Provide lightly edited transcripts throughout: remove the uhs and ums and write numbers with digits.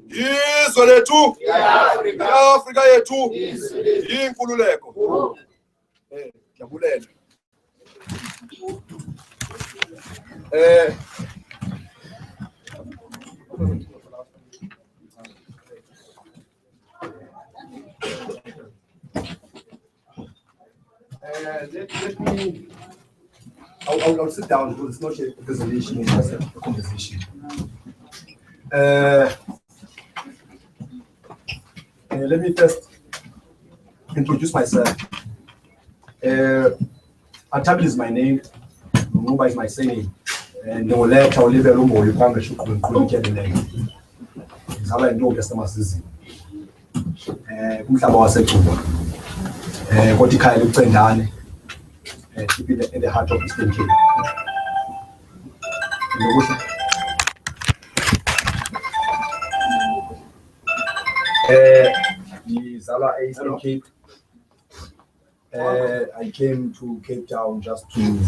Izwe lethu Afrika yethu inkululeko. Ndiyabulela. Let me. I'll sit down because it's not a presentation, it's just a conversation. Let me first introduce myself. Atabil is my name, Mumba is my surname, and no letter or level room or you can't get the name. It's how I know customer season. What you kind of trend on. Keep it in the heart of Eastern Cape. Eastern Cape. I came to Cape Town just to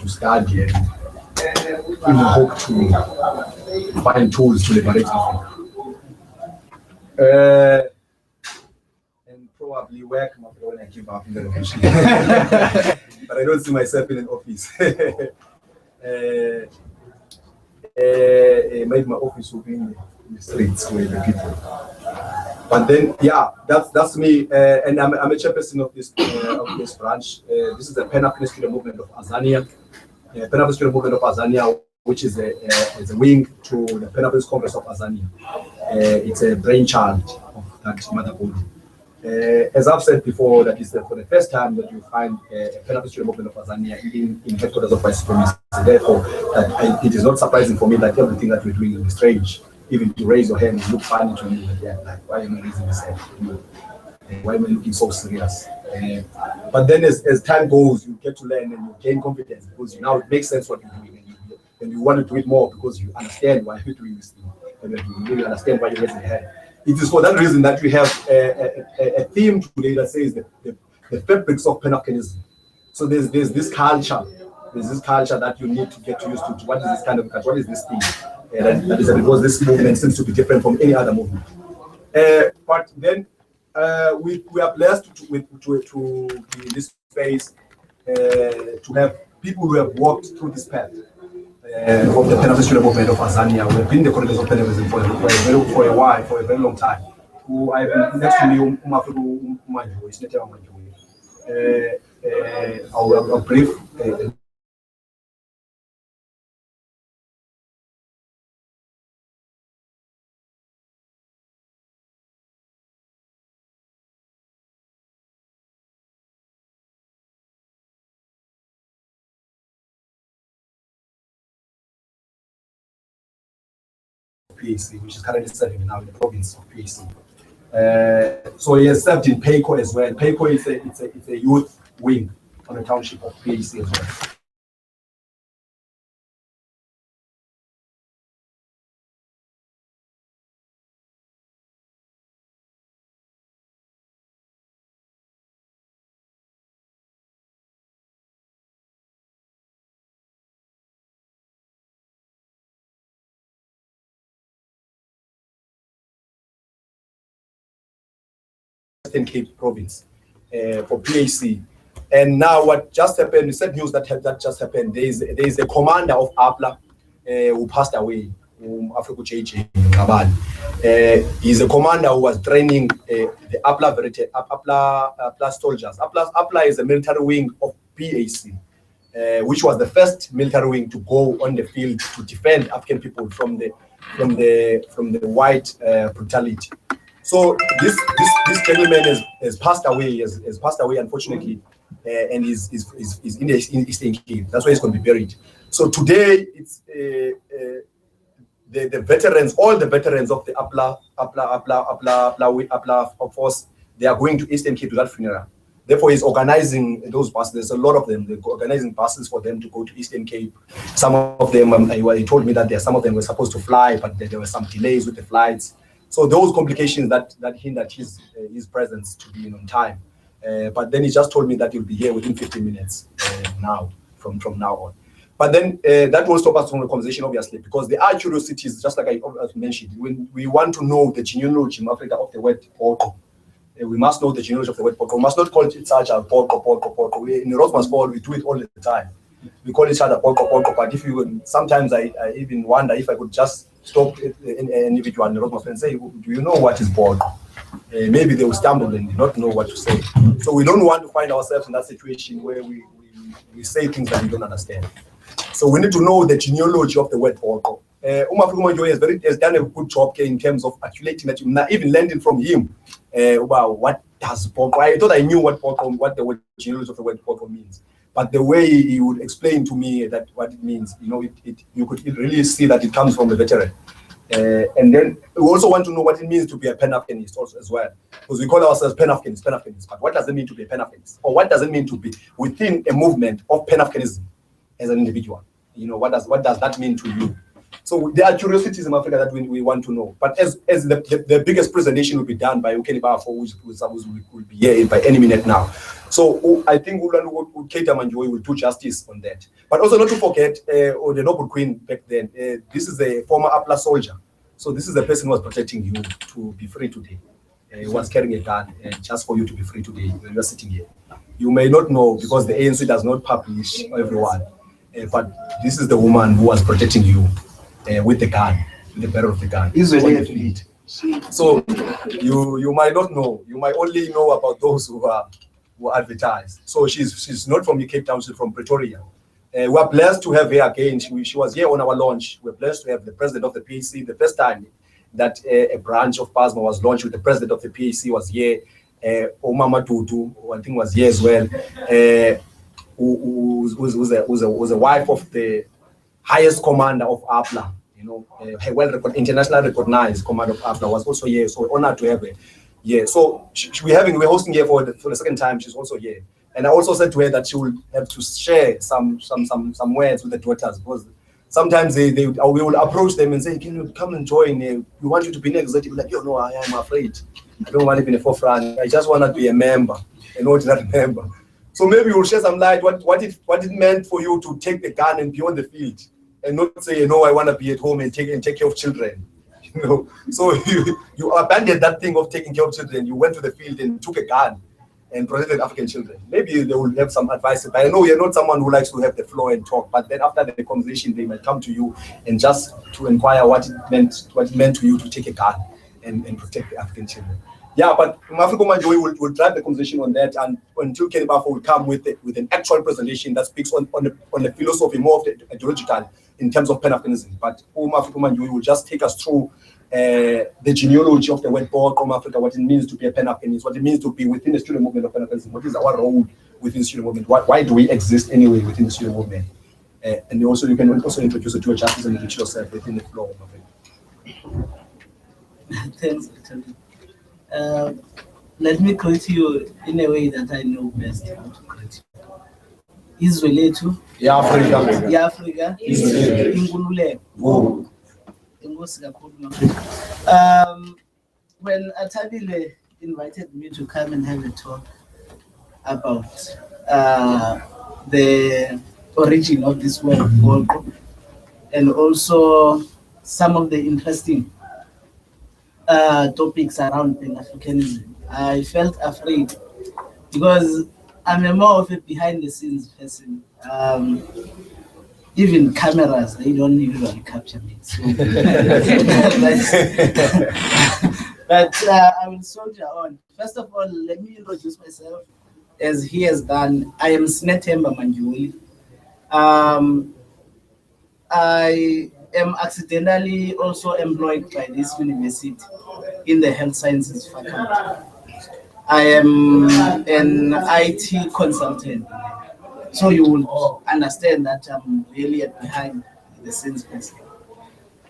study and in the hope to find tools to liberate Africa. Probably work when I give up in the location. But I don't see myself in an office. Maybe my office will be in the streets with the people. But then, yeah, that's me. And I'm a chairperson of this branch. This is the Pan Africanism movement of Azania. Pan Africanism movement of Azania, which is a wing to the Pan Africanist Congress of Azania. It's a brainchild of that mother body. As I've said before, that is for the first time that you find a Pan Africanist movement of Azania in headquarters of white supremacy. Therefore, it is not surprising for me that everything that we're doing is strange. Even to raise your hand, it looks funny to me. Yeah, like, why am I raising this hand? Why am I looking so serious? But then as time goes, you get to learn and you gain confidence because now it makes sense what you're doing and you want to do it more because you understand why you're doing this thing and you really understand why you're raising your hand. It is for that reason that we have a theme today that says the fabrics of Pan Africanism. So there's this culture. There's this culture that you need to get used to. What is this kind of culture? What is this thing? That is because this movement seems to be different from any other movement. But then we are blessed to be in this space to have people who have walked through this path of the Pan Africanist movement of Azania. We have been in the corridors of Pan Africanism for a while, for a very long time. Who I've been next to me, I'll brief. PAC, which is currently serving now in the province of PAC. So he has served in PACO as well. PACO is a youth wing on the township of PAC as well. Western Cape province for PAC. And now what just happened, we said news that just happened. There is a commander of APLA who passed away, Africa JJ Kabal. He's a commander who was training the APLA soldiers. APLA is a military wing of PAC, which was the first military wing to go on the field to defend African people from the white brutality. So this gentleman has passed away, has passed away unfortunately, and is in the Eastern Cape. That's where he's going to be buried. So today it's the veterans, all the veterans of the APLA force, they are going to Eastern Cape to that funeral. Therefore, he's organizing those buses. There's a lot of them. They're organizing buses for them to go to Eastern Cape. Some of them, he told me that some of them were supposed to fly, but there were some delays with the flights. So those complications that hindered his presence to be on time. But then he just told me that he'll be here within 15 minutes now, from now on. But then that will stop us from the conversation, obviously, because there are curiosities, just like I mentioned. When we want to know the genealogy in Africa of the word Poko, we must know the genealogy of the word Poko. We must not call it such a Poko. In the Rosmas Paul, we do it all the time. We call each other Poko. But if you sometimes I even wonder if I could just stop an individual in the Rosmas and say, do you know what is Poko? Maybe they will stumble and not know what to say. So we don't want to find ourselves in that situation where we say things that we don't understand. So we need to know the genealogy of the word Poko. Has done a good job in terms of articulating that, even learning from him about what does Poko. I thought I knew what the word genealogy of the word Poko means, but the way he would explain to me that what it means, you could really see that it comes from a veteran. And then we also want to know what it means to be a Pan Africanist also as well, because we call ourselves Pan Africanists. But what does it mean to be a Pan Africanist, or what does it mean to be within a movement of Pan Africanism as an individual? What does that mean to you? So there are curiosities in Africa that we want to know. But as the biggest presentation will be done by Bafo, who will be here by any minute now. So I think Keita Manjoy will do justice on that. But also not to forget, the noble queen back then. This is a former APLA soldier. So this is the person who was protecting you to be free today. He was carrying a gun just for you to be free today when you are sitting here. You may not know because the ANC does not publish everyone. But this is the woman who was protecting you with the gun, with the barrel of the gun. So you might not know. You might only know about those who advertise. So she's not from the Cape Town. She's from Pretoria. We are blessed to have her again. She was here on our launch. We're blessed to have the president of the PAC. The first time that a branch of PASMA was launched with the president of the PAC was here. Omama Tutu, I think, was here as well. Who was a wife of the highest commander of APLA, internationally recognized commander of APLA, was also here. So honored to have her. Yeah, so we're hosting here for the second time. She's also here, and I also said to her that she will have to share some words with the daughters, because sometimes we will approach them and say, "Can you come and join? We want you to be an executive." Like, no, I am afraid. I don't want to be in the forefront. I just want to be a member, an ordinary member. So maybe we'll share some light what it meant for you to take the gun and be on the field, and not say, I want to be at home and take care of children. So you abandoned that thing of taking care of children. You went to the field and took a gun and protected African children. Maybe they will have some advice. But I know you're not someone who likes to have the floor and talk. But then after the conversation, they might come to you and just to inquire what it meant to you to take a gun and protect the African children. Yeah, but Mafriko Manjoy will drive the conversation on that, and until Kenny Bafo will come with an actual presentation that speaks on the philosophy, more of the ideological in terms of Pan Africanism. But Mafriko Manjoy will just take us through the genealogy of the word from Africa, what it means to be a Pan Africanist, what it means to be within the student movement of Pan Africanism, what is our role within the student movement, why do we exist anyway within the student movement, and also you can also introduce it to a justice and introduce yourself within the flow of it. Thanks, let me greet you in a way that I know best how to greet you. Israel to Africa. Ingulule. When Atabile invited me to come and have a talk about the origin of this word, and also some of the interesting topics around Pan Africanism, I felt afraid because I'm a more of a behind the scenes person. Even cameras, they don't usually capture me. So but I will soldier on. First of all, let me introduce myself as he has done. I am Snetemba Manjuli. I am accidentally also employed by this university in the health sciences faculty. I am an IT consultant, so you will understand that I'm really behind the scenes person.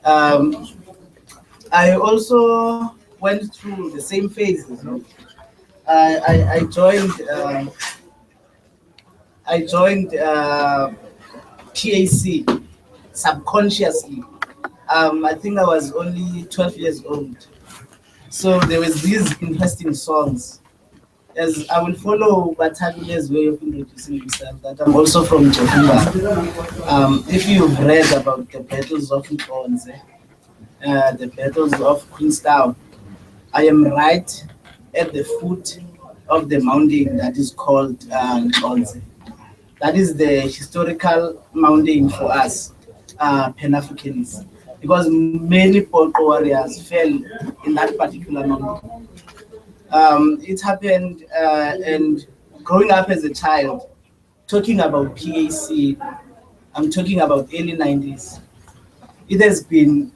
I also went through the same phases. I joined PAC subconsciously. I think I was only 12 years old. So there was these interesting songs as I will follow Batagule's way of introducing himself, that I'm also from Jofumba. If you've read about the battles of Nkonze, the battles of Queenstown, I am right at the foot of the mountain that is called Nkonze. That is the historical mountain for us, Pan Africanists, because many Poko warriors fell in that particular mountain. It happened, and growing up as a child, talking about PAC, I'm talking about early 90s. It has been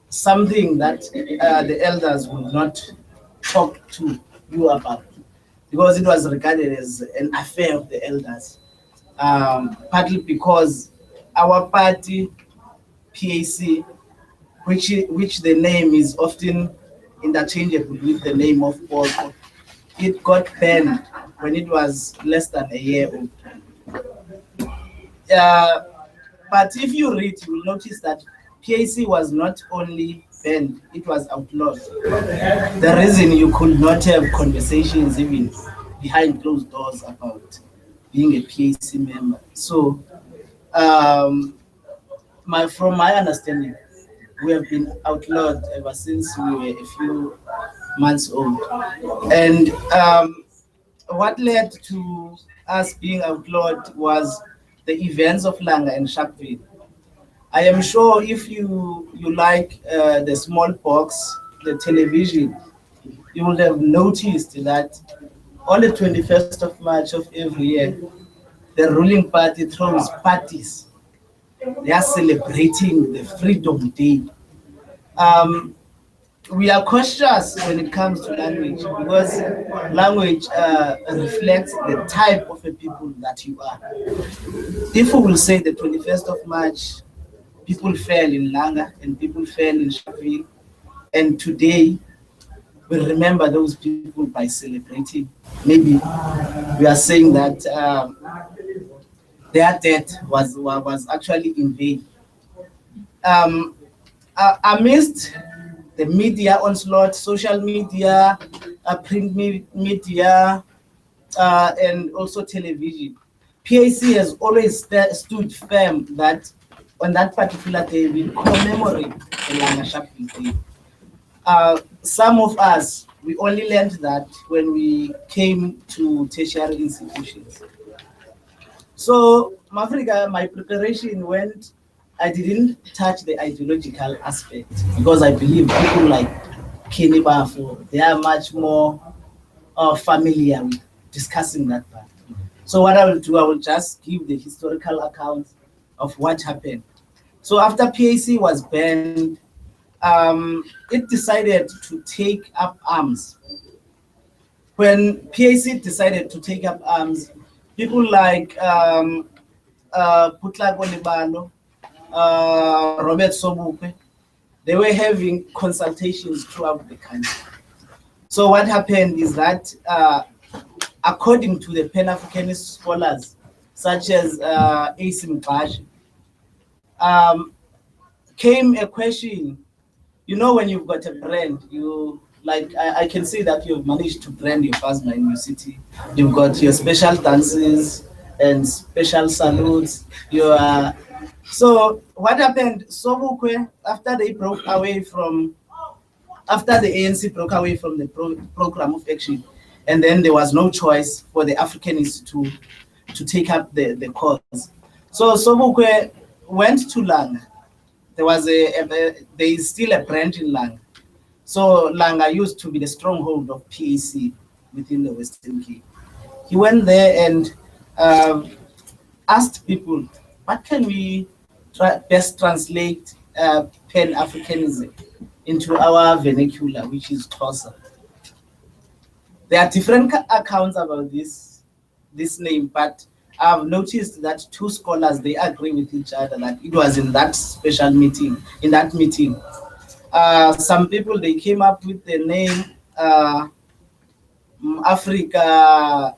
something that the elders would not talk to you about, because it was regarded as an affair of the elders. Partly because our party, PAC, which the name is often interchangeable with the name of Bafo, it got banned when it was less than a year old. But if you read, you will notice that PAC was not only banned, it was outlawed. The reason you could not have conversations even behind closed doors about being a PAC member. So, from my understanding, we have been outlawed ever since we were a few months old. And what led to us being outlawed was the events of Langa and Sharpeville. I am sure if you like the small box, the television, you would have noticed that on the 21st of March of every year, the ruling party throws parties. They are celebrating the Freedom Day. We are cautious when it comes to language, because language reflects the type of a people that you are. If we will say the 21st of March, people fell in Langa and people fell in Sharpeville, and today we remember those people by celebrating. Maybe we are saying that their death was actually in vain. Amidst the media onslaught, social media, print media, and also television, PAC has always stood firm that on that particular day we commemorate the Langa Sharpeville Day. Some of us, we only learned that when we came to tertiary institutions. So, Africa, my preparation went, I didn't touch the ideological aspect, because I believe people like Kenny Bafo, they are much more familiar with discussing that part. So what I will do, I will just give the historical account of what happened. So after PAC was banned, it decided to take up arms. When PAC decided to take up arms, people like Putla Golibalo, Robert Sobukwe, they were having consultations throughout the country. So what happened is that, according to the Pan Africanist scholars, such as Asim Bash, came a question. You know, when you've got a brand, you like, I can see that you've managed to brand your FASMA in your city. You've got your special dances and special salutes. So what happened? Sobukwe, after the ANC broke away from the program of action, and then there was no choice for the Africanists to take up the cause. So Sobukwe went to Langa. There is still a branch in Langa. So Langa used to be the stronghold of PAC within the Western Cape. He went there and asked people, what can we best translate Pan Africanism into our vernacular, which is Xhosa? There are different accounts about this name, but I've noticed that two scholars, they agree with each other that it was in that special meeting, some people, they came up with the name Africa.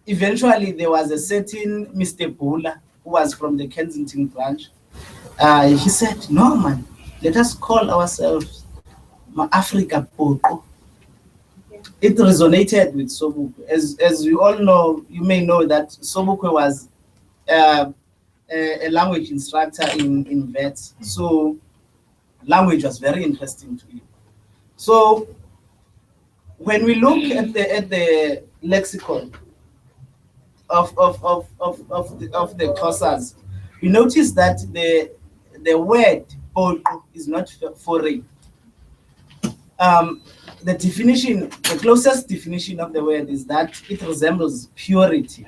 Eventually, there was a certain Mr. Bula who was from the Kensington branch. He said, no, man, let us call ourselves Africa Poko. it resonated with Sobukwe. As you all know, you may know that Sobukwe was a language instructor in VETS. So language was very interesting to him. So when we look at the lexicon of the Xhosas, we notice that the word "poqo" is not foreign. The definition, the closest definition of the word is that it resembles purity.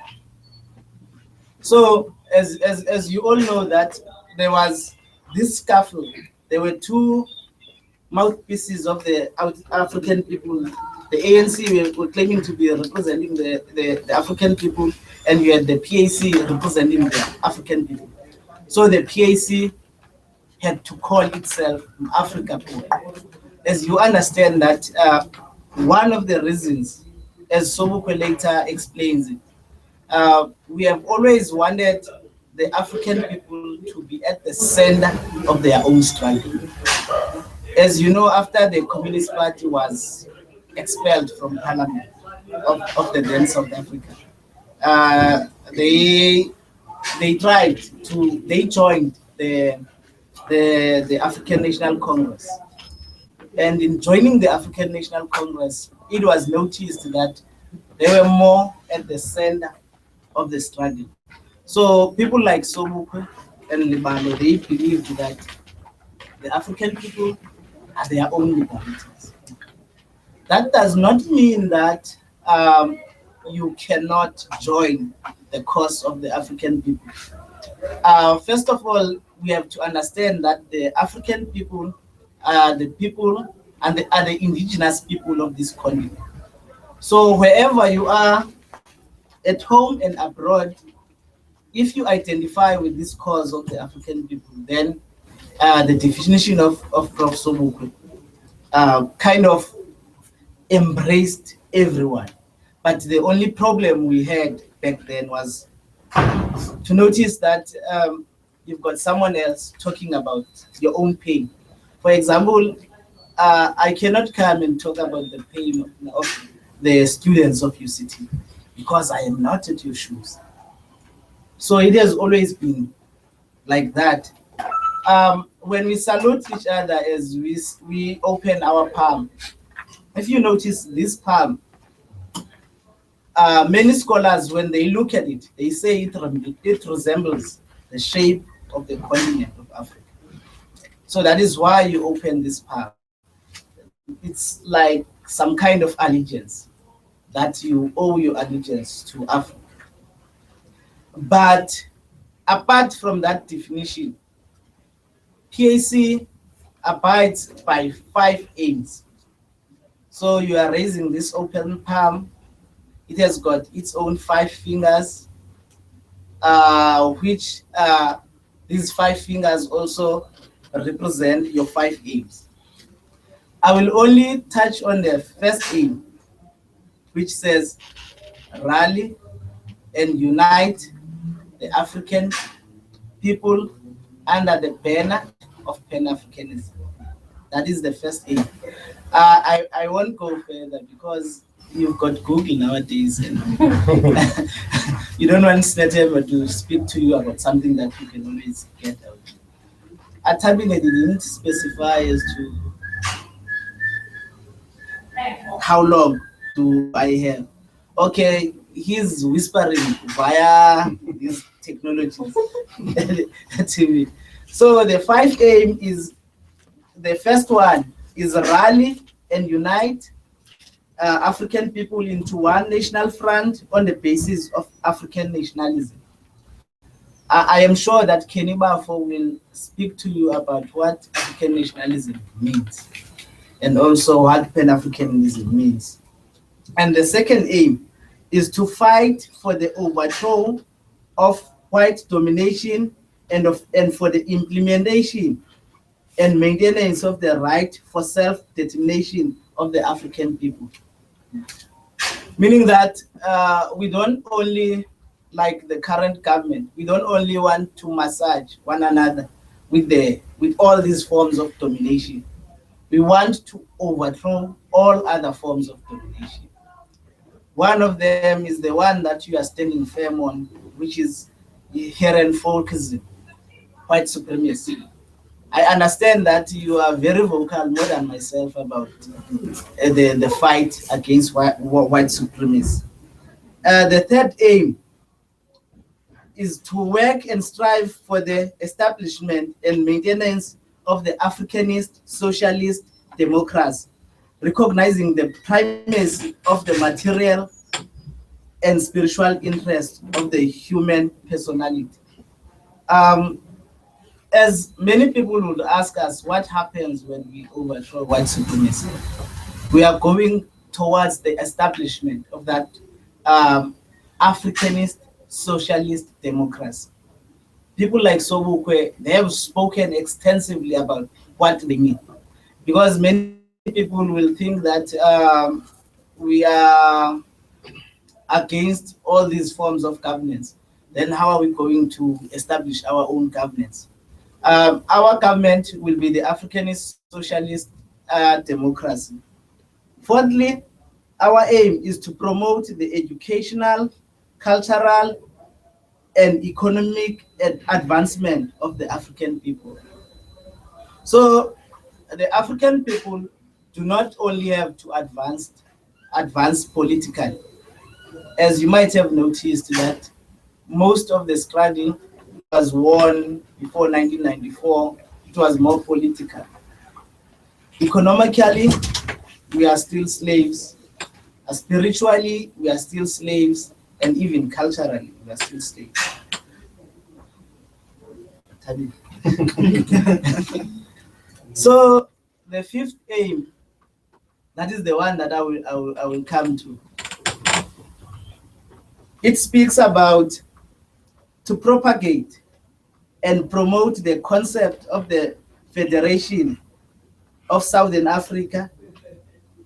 So as you all know that there was this scuffle, there were two mouthpieces of the African people. The ANC were claiming to be representing the African people, and you had the PAC representing the African people. So the PAC had to call itself Africa Poor. As you understand that one of the reasons, as Sobukwe later explains it, we have always wanted the African people to be at the center of their own struggle. As you know, after the Communist Party was expelled from Parliament of the then South Africa, they joined the African National Congress. And in joining the African National Congress, it was noticed that they were more at the center of the struggle. So people like Sobukwe and Libano, they believed that the African people are their own liberators. That does not mean that you cannot join the cause of the African people. First of all, we have to understand that the African people are the people and are the indigenous people of this continent. So wherever you are, at home and abroad, if you identify with this cause of the African people, then the definition of Prof. Sobukwe kind of embraced everyone. But the only problem we had back then was to notice that you've got someone else talking about your own pain. For example, I cannot come and talk about the pain of the students of UCT because I am not at your shoes. So it has always been like that. When we salute each other as we open our palm, if you notice this palm, many scholars, when they look at it, they say it resembles the shape of the continent of Africa. So that is why you open this palm. It's like some kind of allegiance, that you owe your allegiance to Africa. But apart from that definition, PAC abides by 5 aims. So you are raising this open palm. It has got its own 5 fingers, which these 5 fingers also represent your 5 aims. I will only touch on the first aim, which says rally and unite the African people under the banner of Pan Africanism. That is the first aim. I won't go further because you've got Google nowadays and you don't want Snetema to speak to you about something that you can always get out. Atabine didn't specify as to how long do I have. Okay, he's whispering via these technologies to me. So the 5 aim is, the first one is rally and unite African people into one national front on the basis of African nationalism. I am sure that Kenny Bafo will speak to you about what African nationalism means and also what Pan-Africanism means. And the second aim is to fight for the overthrow of white domination and for the implementation and maintenance of the right for self-determination of the African people. Meaning that we don't only, like the current government, we don't only want to massage one another with all these forms of domination. We want to overthrow all other forms of domination. One of them is the one that you are standing firm on, which is inherent folkism, white supremacy. I understand that you are very vocal, more than myself, about the fight against white supremacy. The third aim is to work and strive for the establishment and maintenance of the Africanist socialist democracy, recognizing the primacy of the material and spiritual interest of the human personality. Um, as many people would ask us, what happens when we overthrow white supremacy? We are going towards the establishment of that Africanist socialist democracy. People like Sobukwe, they have spoken extensively about what they mean. Because many people will think that we are against all these forms of governance. Then how are we going to establish our own governance? Our government will be the Africanist socialist democracy. Fourthly, our aim is to promote the educational, cultural, and economic advancement of the African people. So the African people do not only have to advance politically. As you might have noticed that most of the struggle was won before 1994, it was more political. Economically, we are still slaves. Spiritually, we are still slaves. And even culturally, we are still slaves. So the fifth aim, that is the one that I will come to. It speaks about to propagate and promote the concept of the Federation of Southern Africa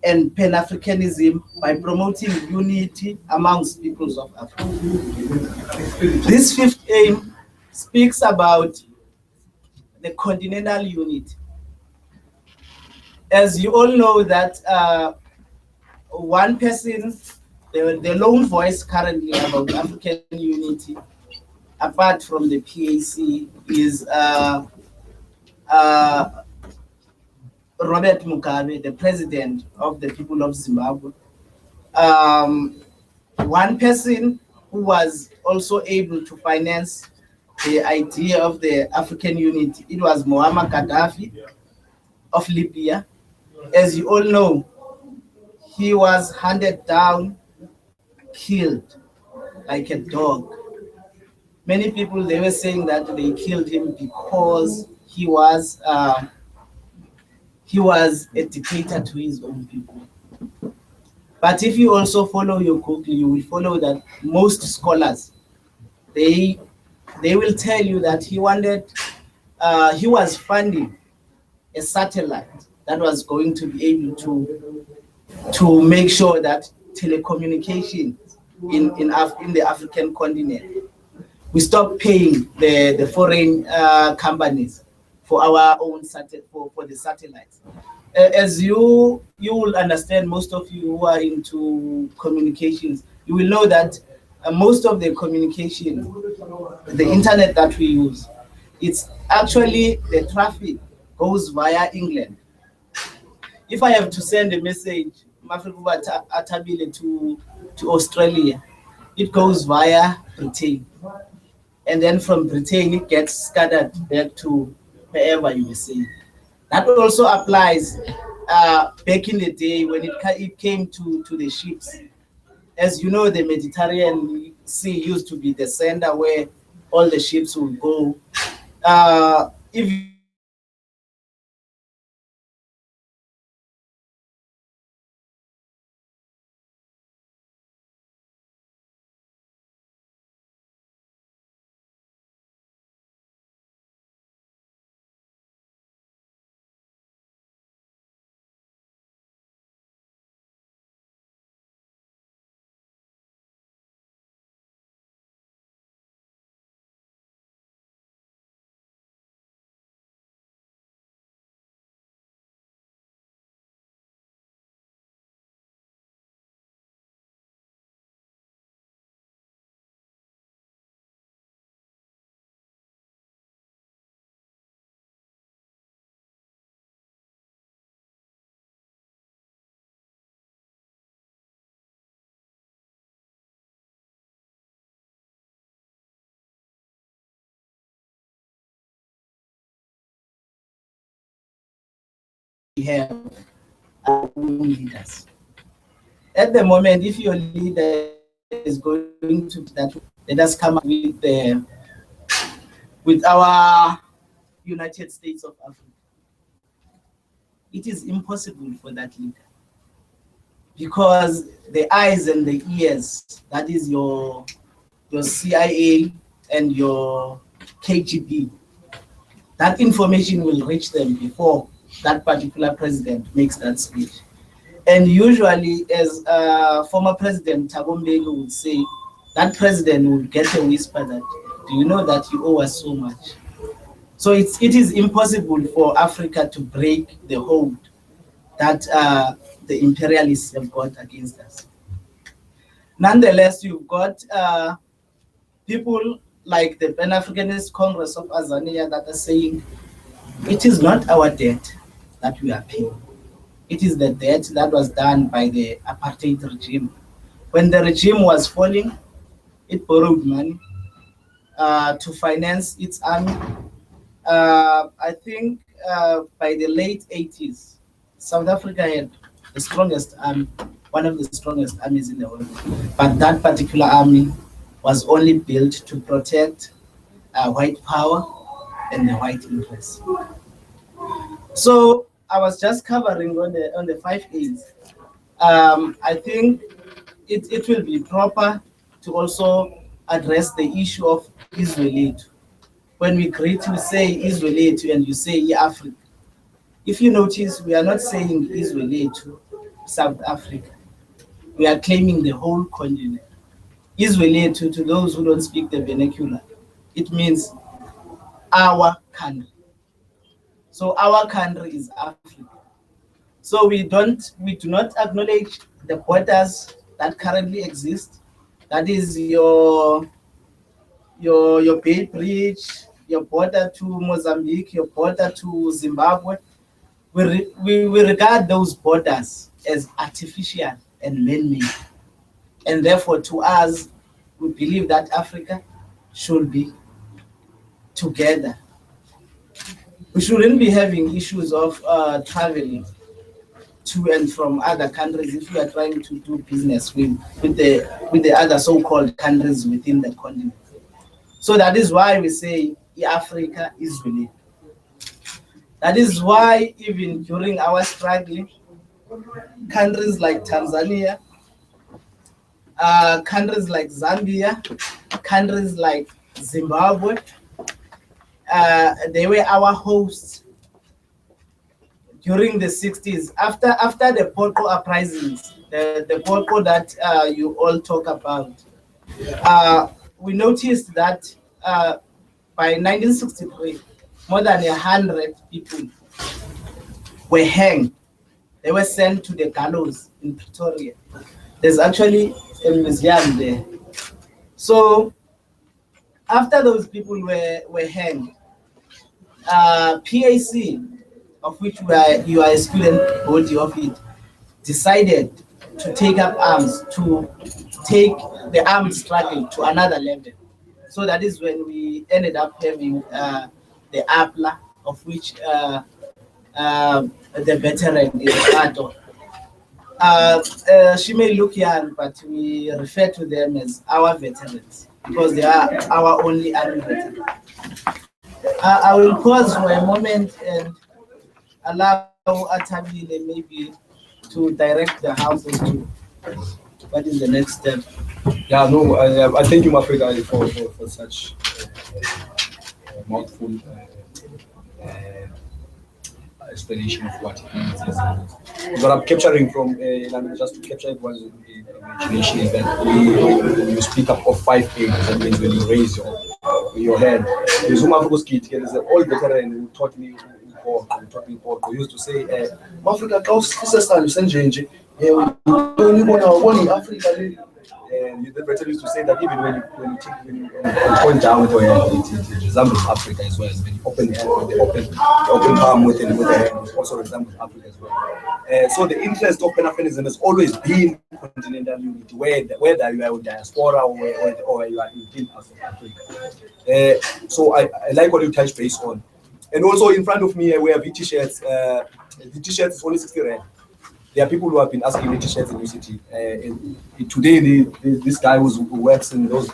and Pan Africanism by promoting unity amongst peoples of Africa. This fifth aim speaks about the Continental Unity. As you all know that one person, the lone voice currently about African unity, apart from the PAC, is Robert Mugabe, the president of the people of Zimbabwe. One person who was also able to finance the idea of the African unity, it was Muammar Gaddafi of Libya. As you all know, he was handed down, killed like a dog. Many people, they were saying that they killed him because he was a dictator to his own people. But if you also follow your Google, you will follow that most scholars, they will tell you that he was funding a satellite that was going to be able to make sure that telecommunications in the African continent, we stop paying the foreign companies for our own for the satellites. As you will understand, most of you who are into communications, you will know that most of the communication, the internet that we use, it's actually the traffic goes via England. If I have to send a message to Australia, it goes via Britain. And then from Britain, it gets scattered back to wherever you were saying. That also applies back in the day when it came to the ships. As you know, the Mediterranean Sea used to be the center where all the ships would go. If have our own leaders. At the moment, if your leader is going to that, let us come up with our United States of Africa. It is impossible for that leader, because the eyes and the ears, that is your CIA and your KGB, that information will reach them before that particular president makes that speech. And usually, as former President Thabo Mbeki would say, that president would get a whisper that, do you know that you owe us so much? So it is impossible for Africa to break the hold that the imperialists have got against us. Nonetheless, you've got people like the Pan Africanist Congress of Azania that are saying, it is not our debt that we are paying. It is the debt that was done by the apartheid regime. When the regime was falling, it borrowed money to finance its army. I think by the late 80s, South Africa had the strongest army, one of the strongest armies in the world. But that particular army was only built to protect white power and the white interests. So I was just covering on the 5 A's. I think it will be proper to also address the issue of Israelite. When we greet, we say Israelite and you say Africa. If you notice, we are not saying Israelite to South Africa. We are claiming the whole continent. Israelite to those who don't speak the vernacular, it means our country. So our country is Africa. So we do not acknowledge the borders that currently exist. That is your Bay Bridge, your border to Mozambique, your border to Zimbabwe. We regard those borders as artificial and man-made. And therefore, to us, we believe that Africa should be together. We shouldn't be having issues of traveling to and from other countries if we are trying to do business with the other so-called countries within the continent. So that is why we say Africa is unique. That is why even during our struggle, countries like Tanzania, countries like Zambia, countries like Zimbabwe, they were our hosts during the 60s. After the Porco uprisings, the Porco that you all talk about, we noticed that by 1963, more than 100 people were hanged. They were sent to the gallows in Pretoria. There's actually a museum there. So after those people were hanged, PAC, of which you are a student body of it, decided to take up arms, to take the armed struggle to another level. So that is when we ended up having the APLA, of which the veteran is part of. She may look young, but we refer to them as our veterans because they are our only army veterans. I will pause for a moment and allow Atabile maybe to direct the House as to what is the next step. Yeah, no, I thank you, Mafrika, for such mouthful explanation of what it means. What I'm capturing from, just to capture everyone's imagination, is that when you speak up of 5 A's, that means when you raise your hand. There's there's an old veteran who taught me who used to say, Mafrika, and the veteran used to say that even when you point down with your hand, it resembles Africa as well. When you open the hand, the open palm with the hand, it also resembles Africa as well. So the interest of Pan Africanism has always been continental unity, whether you are in diaspora or you are within Africa. So I like what you touched base on. And also in front of me, we have T-shirts The t-shirt is only 60 rand. There are people who have been asking me t-shirts in UCT. Today, this guy who works in those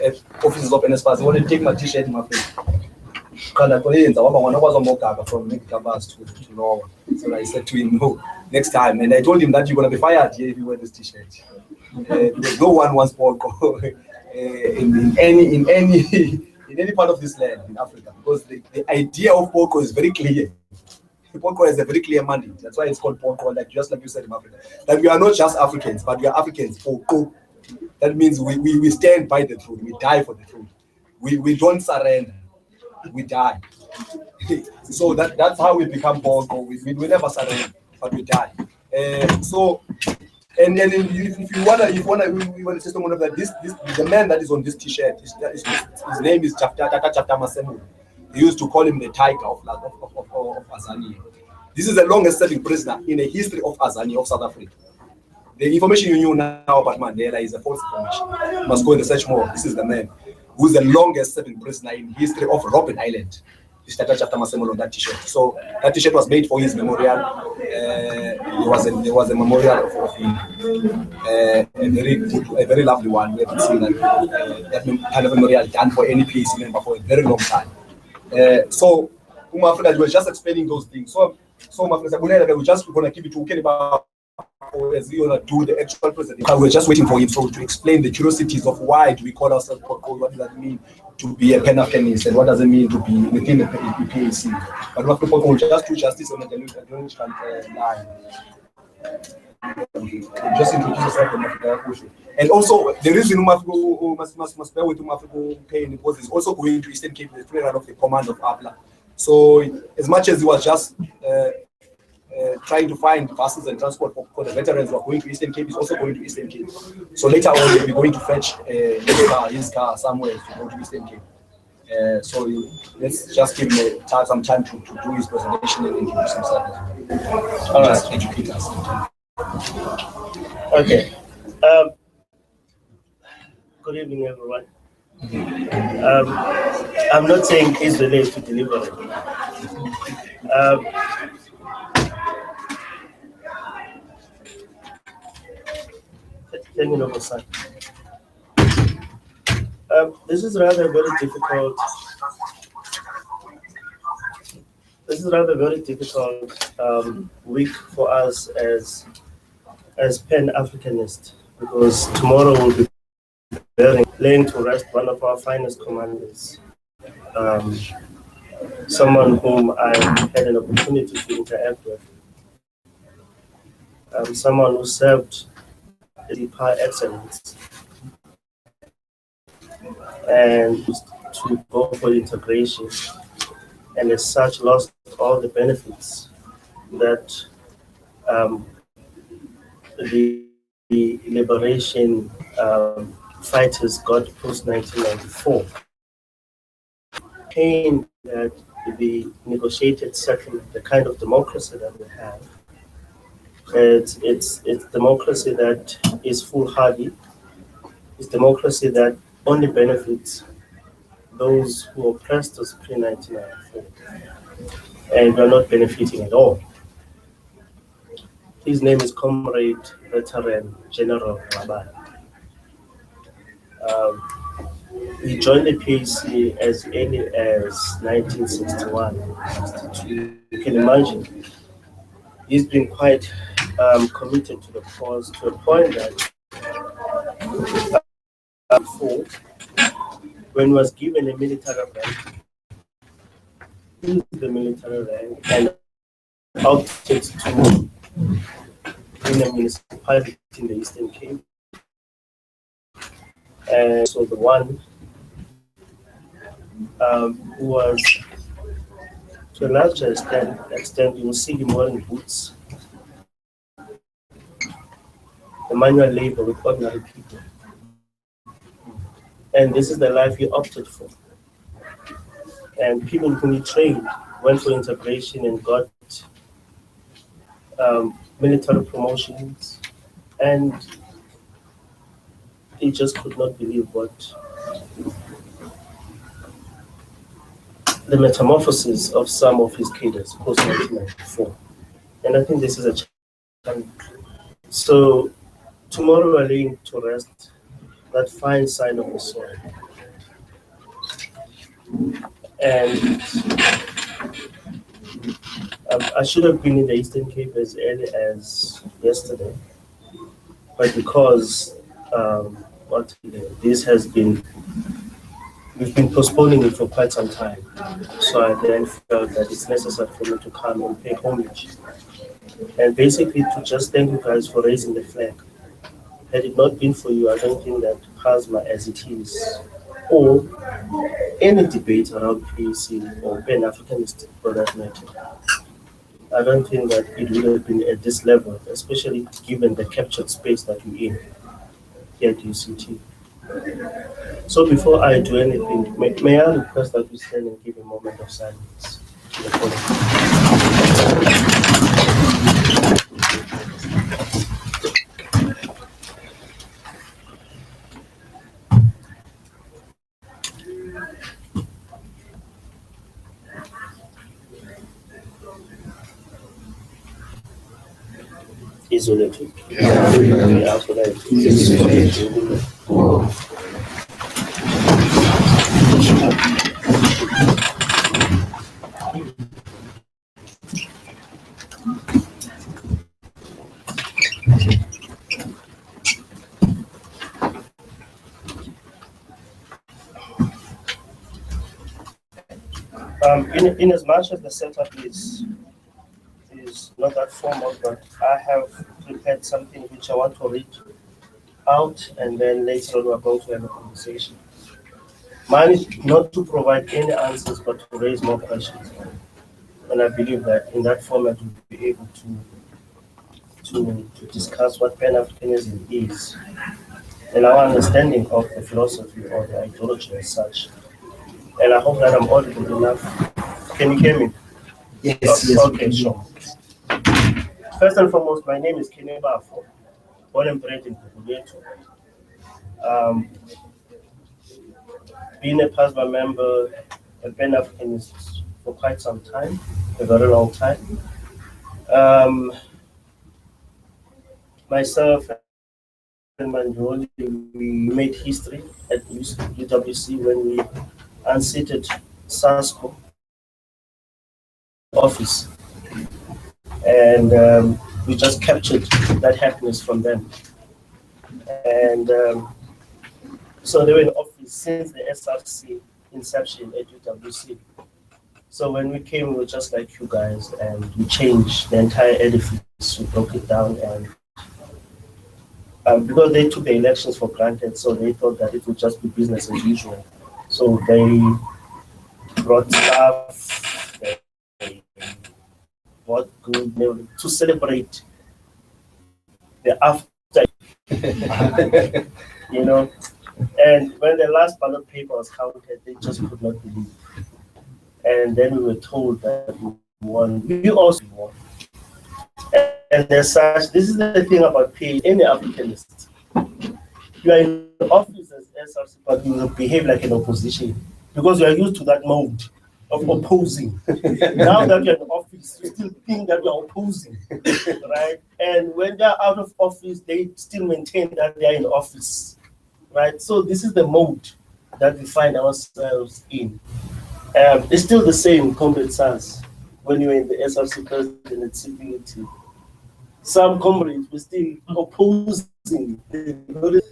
offices of NSPAS, he wanted to take my t-shirt in my face. From to Norway. So I said to him, no, next time. And I told him that you're going to be fired here if you wear this t-shirt. Because no one wants Paul in any part of this land in Africa, because the idea of Polko is very clear. Polko has a very clear mandate. That's why it's called Polko, like just like you said in Africa. That we are not just Africans, but we are Africans. Polko. That means we stand by the truth. We die for the truth. We don't surrender. We die. So that's how we become Polko. We never surrender, but we die. And then if you wanna say someone of that, the man that is on this t-shirt, his name is Tata Masemu. They used to call him the tiger of Azania. This is the longest serving prisoner in the history of Azania, of South Africa. The information you knew now about Mandela is a false information. You must go and research more. This is the man who's the longest serving prisoner in the history of Robben Island. This Tata Masemu on that t-shirt. So that t-shirt was made for his memorial. There was a memorial of him. A very lovely one. We haven't seen that kind of memorial done for any PAC member for a very long time. So Africa, we were just explaining those things. So Africa, we're just going to keep it to about as we want to do the actual presentation. We're just waiting for him to explain the curiosities of why do we call ourselves Polko, what does that mean to be a Pan Africanist, and what does it mean to be within the PAC. But what people will just do justice on the ideological line. Just introduce yourself to Africa. And also, the reason must bear with Africa paying because he's also going to Eastern Cape, the prayer of the command of APLA. So, as much as he was just trying to find buses and transport for the veterans who are going to Eastern Cape, he's also going to Eastern Cape. So later on, he'll be going to fetch his car somewhere to go to Eastern Cape. So let's just give him some time to do his presentation and introduce himself. All right. Just educate us. Okay. Good evening, everyone. I'm not saying Israel is to deliver it. Let me know what's that. This is rather very difficult. This is rather very difficult week for us as Pan Africanists, because tomorrow we'll be laying to rest one of our finest commanders, someone whom I had an opportunity to interact with, someone who served the par excellence and to go for integration, and as such lost all the benefits that the liberation fighters got post-1994. Pain that the negotiated settlement, the kind of democracy that we have, it's democracy that is foolhardy. It's democracy that only benefits those who oppressed us pre-1994, and we are not benefiting at all. His name is Comrade Veteran General Rabani. He joined the PAC as early as 1961, 62. You can imagine. He's been quite committed to the cause to a point that before, when he was given a military rank, the military rank and opted to in a municipality in the Eastern Cape. And so the one who was, to a large extent, you will see him wearing boots, the manual labor with ordinary people. And this is the life he opted for. And people whom he trained went for integration and got military promotions, and he just could not believe what the metamorphosis of some of his cadres post-1994. And I think this is a challenge. So tomorrow we're laying to rest that fine sign of the soil. And I should have been in the Eastern Cape as early as yesterday, but because this has been, we've been postponing it for quite some time, so I then felt that it's necessary for me to come and pay homage, and basically to just thank you guys for raising the flag. Had it not been for you, I don't think that PASMA as it is, or any debate around PAC or Pan Africanist for that matter, I don't think that it would have been at this level, especially given the captured space that we're in here at UCT. So before I do anything, may I request that we stand and give a moment of silence to the podium. Isolated. In as much as the setup is not that formal, but I have prepared something which I want to read out, and then later on we're going to have a conversation. Mine is not to provide any answers, but to raise more questions. And I believe that in that format we'll be able to discuss what Pan-Africanism is, and our understanding of the philosophy or the ideology as such. And I hope that I'm audible enough. Can you hear me? Yes. Okay, sure. First and foremost, my name is Bafo, born and bred in Bukuletu. Being a PASMA member, a Pan Africanist for quite some time, a very long time. Myself and Manjoli, we made history at UWC when we unseated SASCO office. And we just captured that happiness from them. And so they were in office since the SRC inception at UWC. So when we came, we were just like you guys, and we changed the entire edifice. We broke it down, and because they took the elections for granted, so they thought that it would just be business as usual. So they brought staff, what good to celebrate the after, you know. And when the last ballot paper was counted, they just could not believe. And then we were told that we won. We also won. And as such, this is the thing about paying any Africanist. You are in office as SRC, but you will behave like an opposition because you are used to that mode of opposing. Now that you're in office, you still think that you're opposing, right? And when they're out of office, they still maintain that they're in office, right? So this is the mode that we find ourselves in. It's still the same, Comrade SARS, when you were in the SRC presidency. Some comrades were still opposing the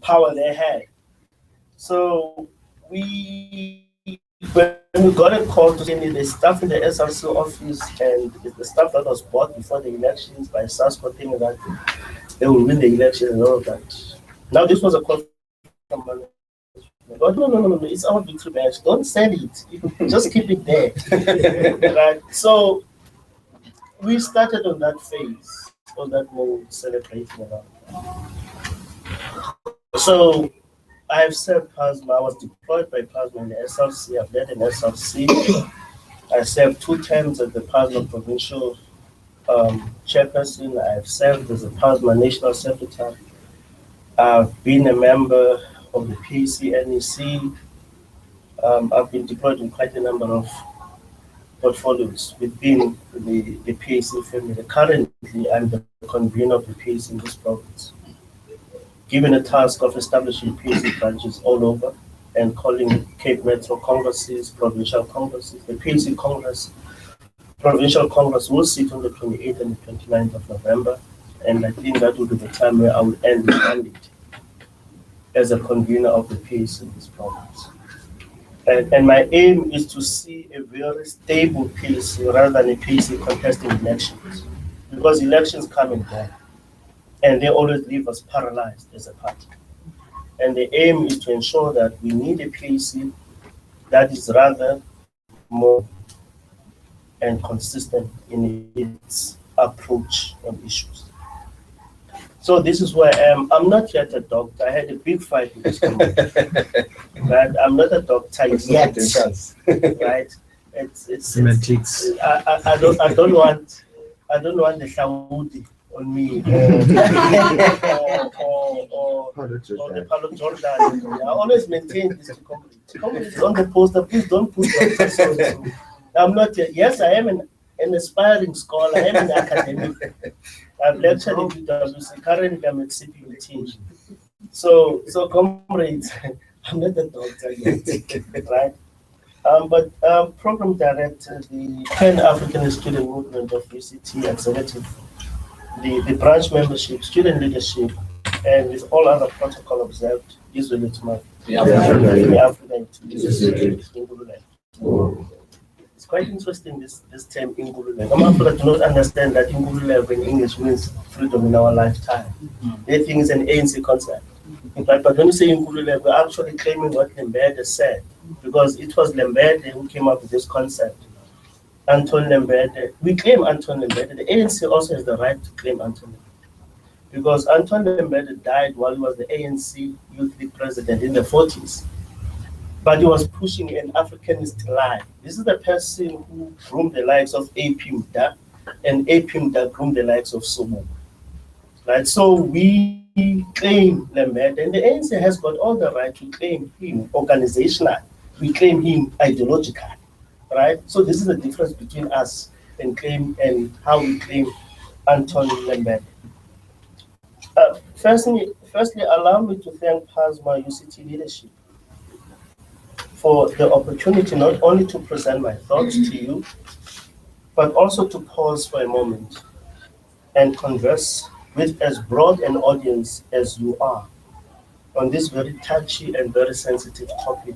power they had. So when we got a call to send the staff in the SRC office and the stuff that was bought before the elections by SASCO thinking that they will win the election and all of that. Now this was a call from oh, no, it's our victory match. Don't sell it. Just keep it there. Right? So we started on that phase, on that mode, celebrating around. So I have served PASMA. I was deployed by PASMA in the SRC. I've led an SRC. I served 2 terms as the PASMA provincial chairperson. I've served as a PASMA national secretary. I've been a member of the PAC NEC. I've been deployed in quite a number of portfolios within the PAC family. Currently, I'm the convener of the PAC in this province, given a task of establishing PAC branches all over and calling Cape Metro Congresses, provincial congresses. The PAC Congress, provincial congress will sit on the 28th and the 29th of November, and I think that will be the time where I will end the mandate as a convener of the PAC in this province. And my aim is to see a very stable PAC rather than a PAC contesting elections, because elections come and go, and they always leave us paralyzed as a party. And the aim is to ensure that we need a PAC that is rather more and consistent in its approach on issues. So this is where I am. I'm not yet a doctor. I had a big fight with this community. Right? I'm not a doctor yet. Right? It's Semantics. I don't want the Saudi on me or the Palo Jordan. I always maintain this to communities on the poster. Please don't put that. I'm not yet. Yes, I am an aspiring scholar. I am an academic. I've lectured in UWC. Currently, I'm at CPUT. So comrades, I'm not a doctor yet, right? But program director, the Pan Africanist student movement of UCT executive, the branch membership, student leadership, and with all other protocol observed, usually to my African. It's quite interesting, this term Ingulule. Some people do not understand that Ingulule in English means freedom in our lifetime. They think it's an ANC concept. But when you say Ingulule, we're actually claiming what Lembede said, because it was Lembede who came up with this concept. Anton Lembede, we claim Anton Lembede. The ANC also has the right to claim Anton Lembede, because Anton Lembede died while he was the ANC Youth League president in the 40s. But he was pushing an Africanist line. This is the person who groomed the likes of A.P. Mda, and A.P. Mda groomed the likes of Somo. Right? So we claim Lembede, and the ANC has got all the right to claim him organizational. We claim him ideological. Right? So this is the difference between us and how we claim Anton Lembede. Firstly, allow me to thank PASMA UCT leadership for the opportunity not only to present my thoughts to you, but also to pause for a moment and converse with as broad an audience as you are on this very touchy and very sensitive topic,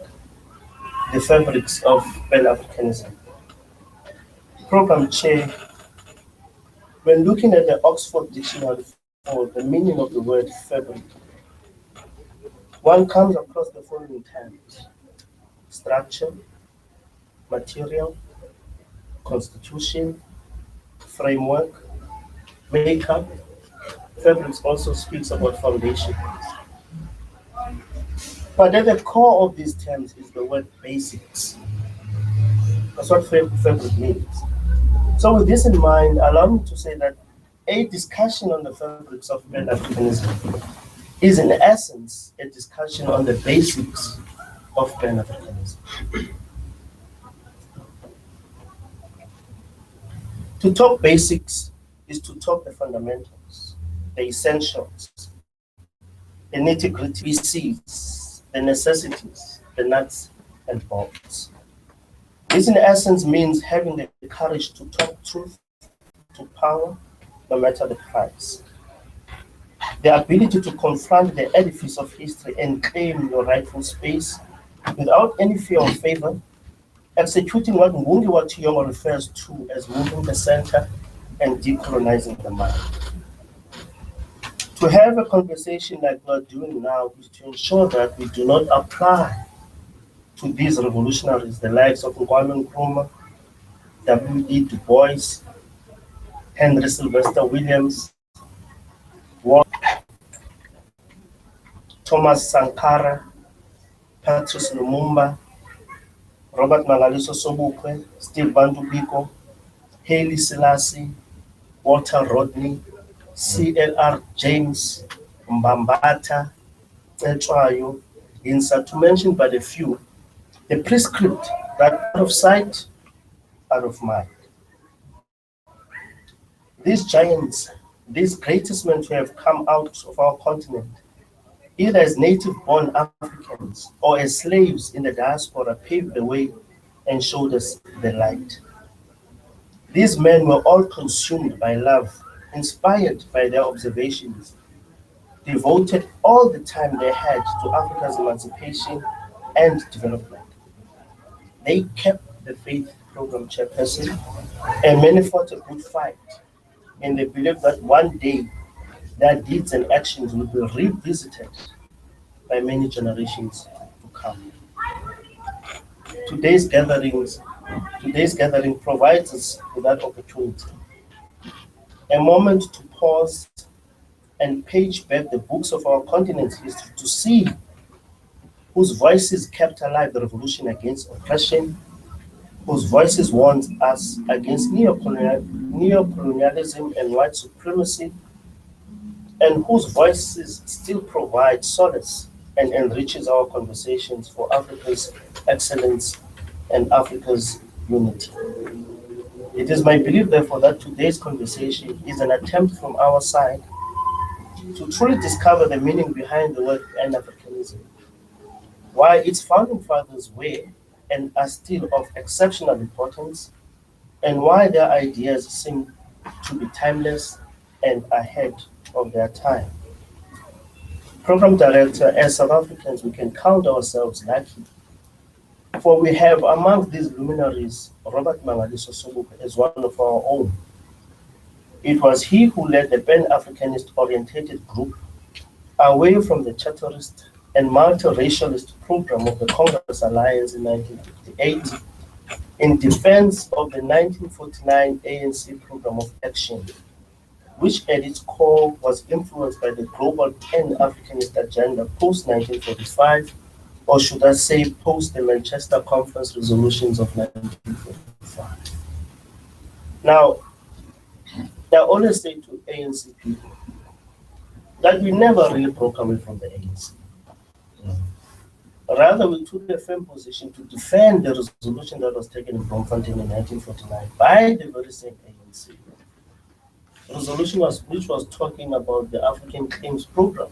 the fabrics of Pan Africanism. Program Chair, when looking at the Oxford Dictionary for the meaning of the word fabric, one comes across the following terms: structure, material, constitution, framework, makeup. Fabrics also speaks about foundation. But at the core of these terms is the word basics. That's what fabric means. So with this in mind, allow me to say that a discussion on the fabrics of Pan Africanism is in essence a discussion on the basics of Pan Africanism. To talk basics is to talk the fundamentals, the essentials, the nitty-gritty, the necessities, the nuts and bolts. This in essence means having the courage to talk truth to power, no matter the price. The ability to confront the edifice of history and claim your rightful space without any fear of favor, executing what Ngungi Watiyongo refers to as moving the center and decolonizing the mind. To have a conversation like we're doing now is to ensure that we do not apply to these revolutionaries the likes of Kwame Nkrumah, W.E. Du Bois, Henry Sylvester Williams, Thomas Sankara, Patrice Lumumba, Robert Mangaliso Sobukwe, Steve Bantu Biko, Haile Selassie, Walter Rodney, C.L.R. James, Mbambata, Etwayo, Insa, to mention but a few. The prescript that out of sight, out of mind. These giants, these greatest men who have come out of our continent, either as native-born Africans or as slaves in the diaspora, paved the way and showed us the light. These men were all consumed by love, inspired by their observations, devoted all the time they had to Africa's emancipation and development. They kept the faith program, chairperson, and many fought a good fight in the belief that one day their deeds and actions will be revisited by many generations to come. Today's gathering provides us with that opportunity. A moment to pause and page back the books of our continent's history to see whose voices kept alive the revolution against oppression, whose voices warned us against neocolonialism and white supremacy, and whose voices still provide solace and enriches our conversations for Africa's excellence and Africa's unity. It is my belief, therefore, that today's conversation is an attempt from our side to truly discover the meaning behind the word Pan Africanism, why its founding fathers were and are still of exceptional importance, and why their ideas seem to be timeless and ahead of their time. Program Director, as South Africans, we can count ourselves lucky, for we have among these luminaries Robert Mangaliso Sobukwe as one of our own. It was he who led the Pan-Africanist orientated group away from the Charterist and multiracialist program of the Congress Alliance in 1958 in defense of the 1949 ANC program of action, which at its core was influenced by the global Pan-Africanist agenda post-1945, or should I say post the Manchester Conference resolutions of 1945. Now, I always say to ANC people that we never really broke away from the ANC. Rather, we took a firm position to defend the resolution that was taken in Bloemfontein in 1949 by the very same ANC. The resolution which was talking about the African Claims Program,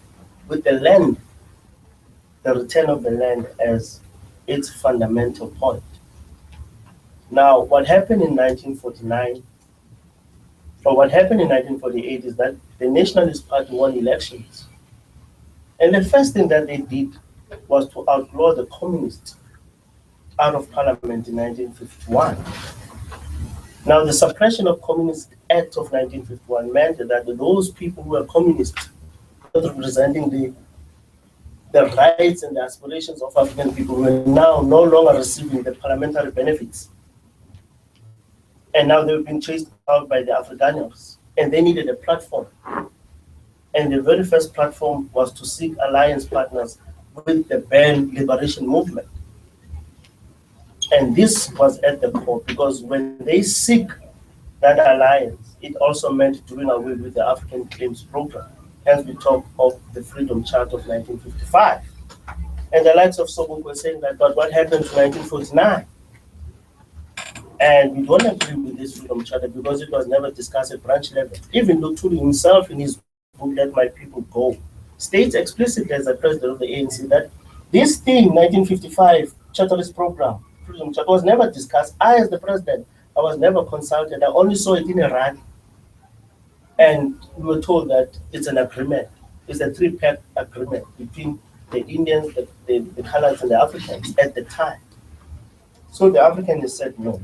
with the land, the return of the land as its fundamental point. Now, what happened in 1949, or what happened in 1948 is that the Nationalist Party won elections. And the first thing that they did was to outlaw the communists out of parliament in 1951. Now, the Suppression of Communist Act of 1951 meant that those people who were communists, representing the rights and the aspirations of African people, were now no longer receiving the parliamentary benefits. And now they've been chased out by the Afrikaners, and they needed a platform. And the very first platform was to seek alliance partners with the Pan Liberation Movement. And this was at the core, because when they seek that alliance, it also meant doing away with the African Claims Program. Hence, we talk of the Freedom Charter of 1955. And the likes of Sobukwe were saying that, but what happened to 1949? And we don't agree with this Freedom Charter because it was never discussed at branch level. Even though Tuli himself in his book, Let My People Go, states explicitly as the president of the ANC that this thing, 1955 Charterist program, Freedom Charter, was never discussed. I, as the president, I was never consulted. I only saw it in a rally. And we were told that it's an agreement. It's a three-pack agreement between the Indians, the colors, and the Africans at the time. So the Africans said no.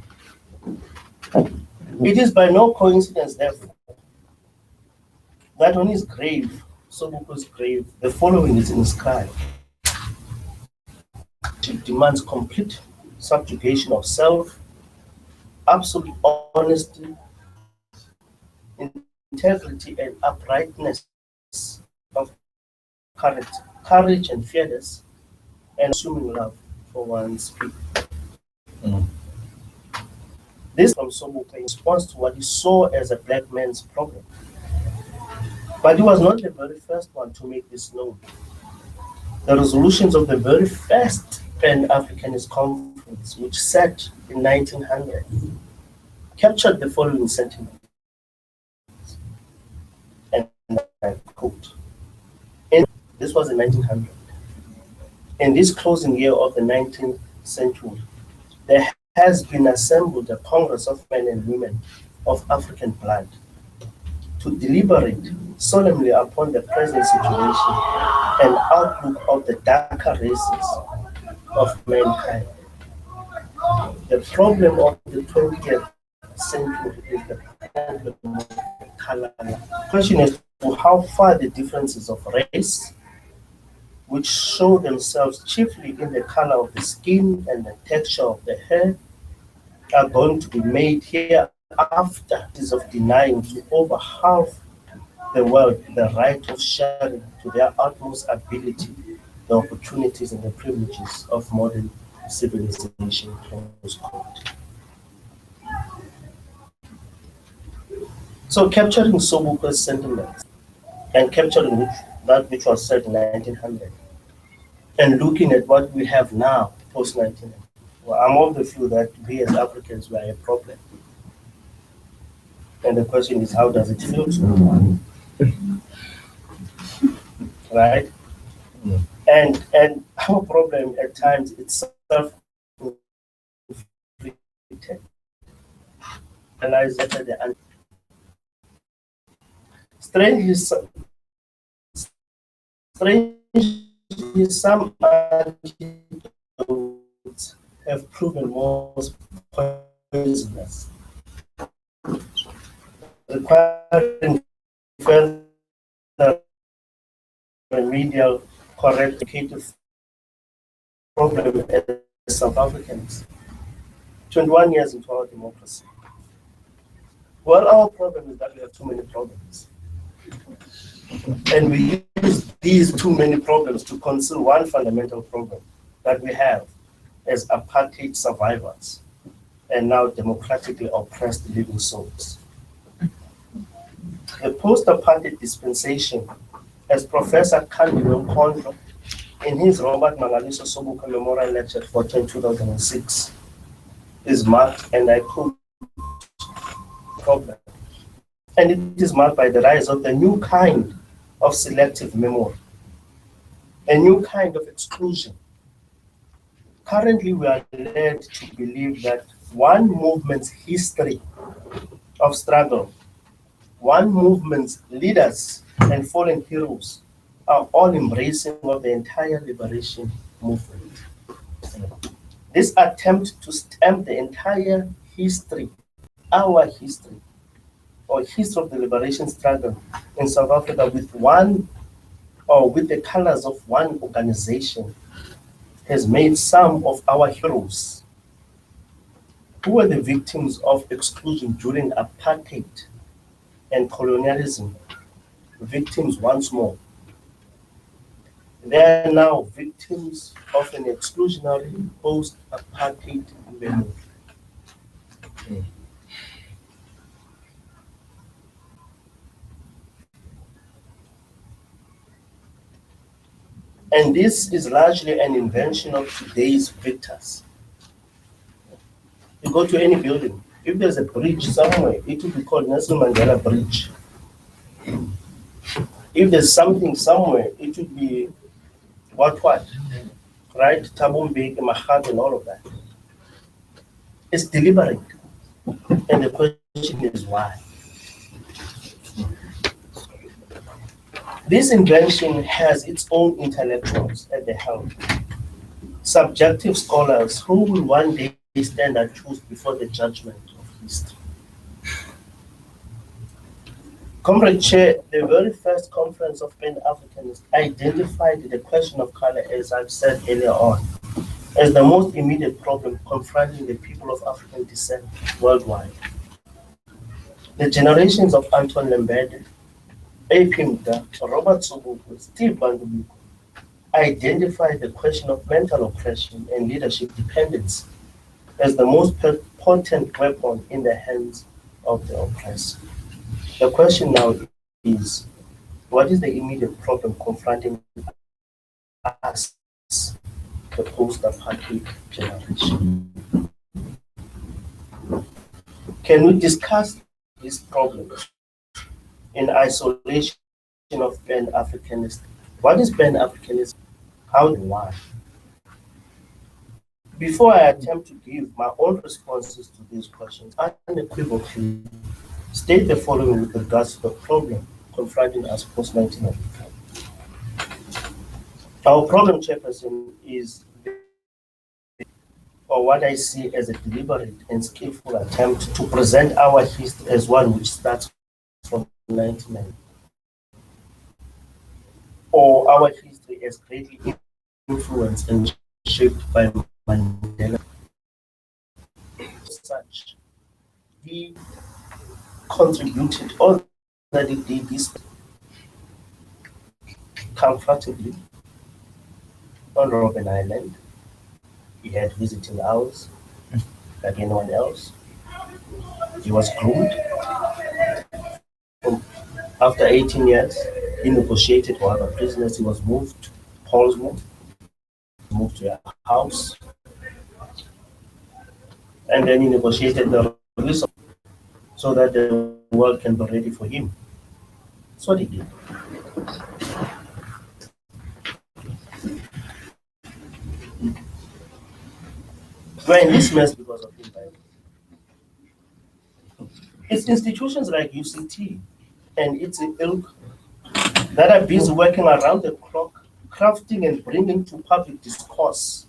It is by no coincidence, therefore, that on his grave, Sobukwe's grave, the following is inscribed. It demands complete subjugation of self, absolute honesty, integrity, and uprightness of character, courage and fearless, and assuming love for one's people. This from Sobukwe in response to what he saw as a black man's problem. But he was not the very first one to make this known. The resolutions of the very first Pan-Africanist conference, which sat in 1900, captured the following sentiment, and I quote, this was in 1900. In this closing year of the 19th century, there has been assembled a Congress of men and women of African blood to deliberate solemnly upon the present situation and outlook of the darker races of mankind. The problem of the 20th century is the problem of color. The question is to how far the differences of race, which show themselves chiefly in the color of the skin and the texture of the hair, are going to be made here after is of denying to over half the world the right of sharing to their utmost ability the opportunities and the privileges of modern civilization. Close quote. So capturing Sobuka's sentiments and capturing that which was said in 1900 and looking at what we have now, post-1900, well, I'm of the view that we as Africans were a problem. And the question is, how does it feel to me? Right? And our problem at times it's self-inflicted. Strangely, some antidotes have proven most poisonous, requiring further remedial corrective problem as South Africans. 21 years into our democracy. Well, our problem is that we have too many problems. And we use these too many problems to conceal one fundamental problem that we have as apartheid survivors and now democratically oppressed living souls. The post-apartheid dispensation, as Professor Candido Kondlo in his Robert Mangaliso Sobuka Memorial Lecture for 2006, is marked, and I quote, problem. And it is marked by the rise of the new kind of selective memory, a new kind of exclusion. Currently, we are led to believe that one movement's history of struggle, one movement's leaders and fallen heroes are all embracing of the entire liberation movement. This attempt to stamp the entire history, our history, or history of the liberation struggle in South Africa with one or with the colors of one organization has made some of our heroes who were the victims of exclusion during apartheid and colonialism, victims once more. They are now victims of an exclusionary post-apartheid memory. And this is largely an invention of today's victors. You go to any building, if there's a bridge somewhere, it will be called Nelson Mandela Bridge. If there's something somewhere, it would be what, right? Tabumbek, Mahad, and all of that. It's deliberate. And the question is why? This invention has its own intellectuals at the helm. Subjective scholars who will one day stand accused before the judgment of history. Comrade Chair, the very first conference of Pan Africanists identified the question of color, as I've said earlier on, as the most immediate problem confronting the people of African descent worldwide. The generations of Anton Lembede, A.P. Mda, Robert Sobukwe, Steve Bandubiko identified the question of mental oppression and leadership dependence as the most potent weapon in the hands of the oppressed. The question now is, what is the immediate problem confronting us, the post-apartheid generation? can we discuss this problem in isolation of Pan-Africanism? What is Pan-Africanism? How and why? Before I attempt to give my own responses to these questions, I unequivocally state the following with regards to the problem confronting us post-1995. Our problem, Chairperson, is, or what I see as a deliberate and skillful attempt to present our history as one which starts from 1990, or our history as greatly influenced and shaped by Mandela. Such, he contributed all that he did this comfortably on Robben Island. He had visiting hours like anyone else. He was groomed. After 18 years, he negotiated for other prisoners. He was moved to Portsmouth, moved to a house, and then he negotiated the release so that the world can be ready for him. That's what he did. We're in this mess because of him. It's institutions like UCT and its ilk that are busy working around the clock, crafting and bringing to public discourse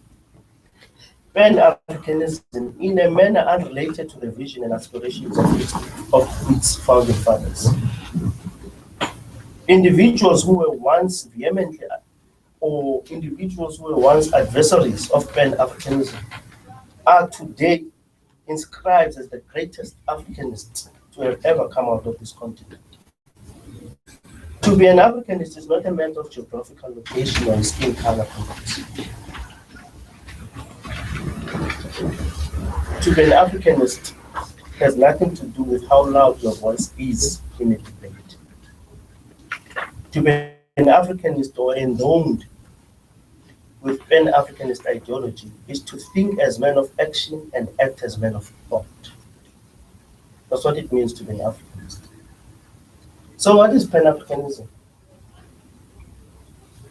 Pan-Africanism in a manner unrelated to the vision and aspirations of its founding fathers. Individuals who were once vehemently, or individuals who were once adversaries of Pan-Africanism are today inscribed as the greatest Africanists to have ever come out of this continent. To be an Africanist is not a matter of geographical location or skin color. To be an Africanist has nothing to do with how loud your voice is in a debate. To be an Africanist or enthroned with Pan-Africanist ideology is to think as men of action and act as men of thought. That's what it means to be an Africanist. So what is Pan-Africanism?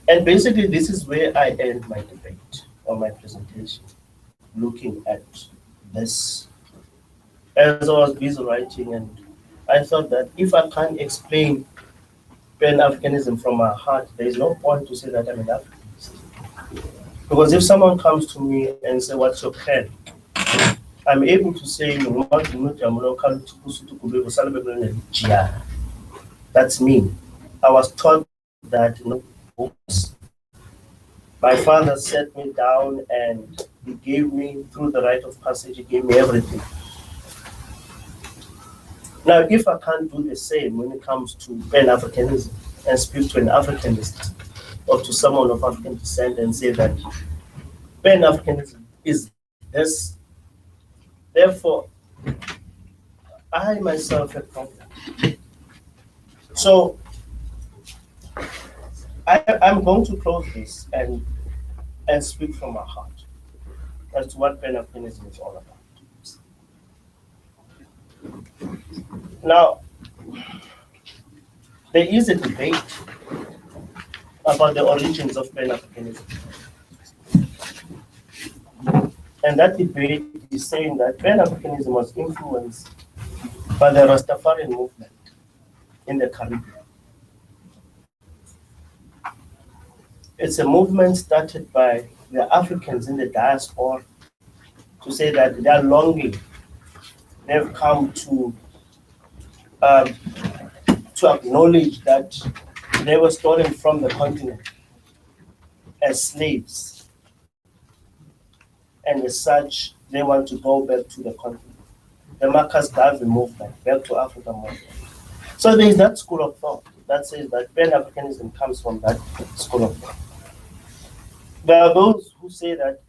And basically this is where I end my debate or my presentation, looking at this. As I was busy writing, and I thought that if I can't explain Pan-Africanism from my heart, there is no point to say that I'm an Africanist. Because if someone comes to me and say, what's your plan? I'm able to say, that's me. I was taught that, my father set me down and he gave me, through the rite of passage, he gave me everything. Now, if I can't do the same when it comes to Pan-Africanism and speak to an Africanist or to someone of African descent and say that Pan-Africanism is this, therefore, I myself have problem. So, I'm going to close this and speak from my heart as to what Pan-Africanism is all about. Now, there is a debate about the origins of Pan-Africanism. And that debate is saying that Pan-Africanism was influenced by the Rastafarian movement in the Caribbean. It's a movement started by the Africans in the diaspora to say that they are longing. They've come to acknowledge that they were stolen from the continent as slaves. And as such, they want to go back to the continent. The Marcus Garvey movement, back to Africa movement. So there is that school of thought that says that Pan-Africanism comes from that school of thought. There are those who say that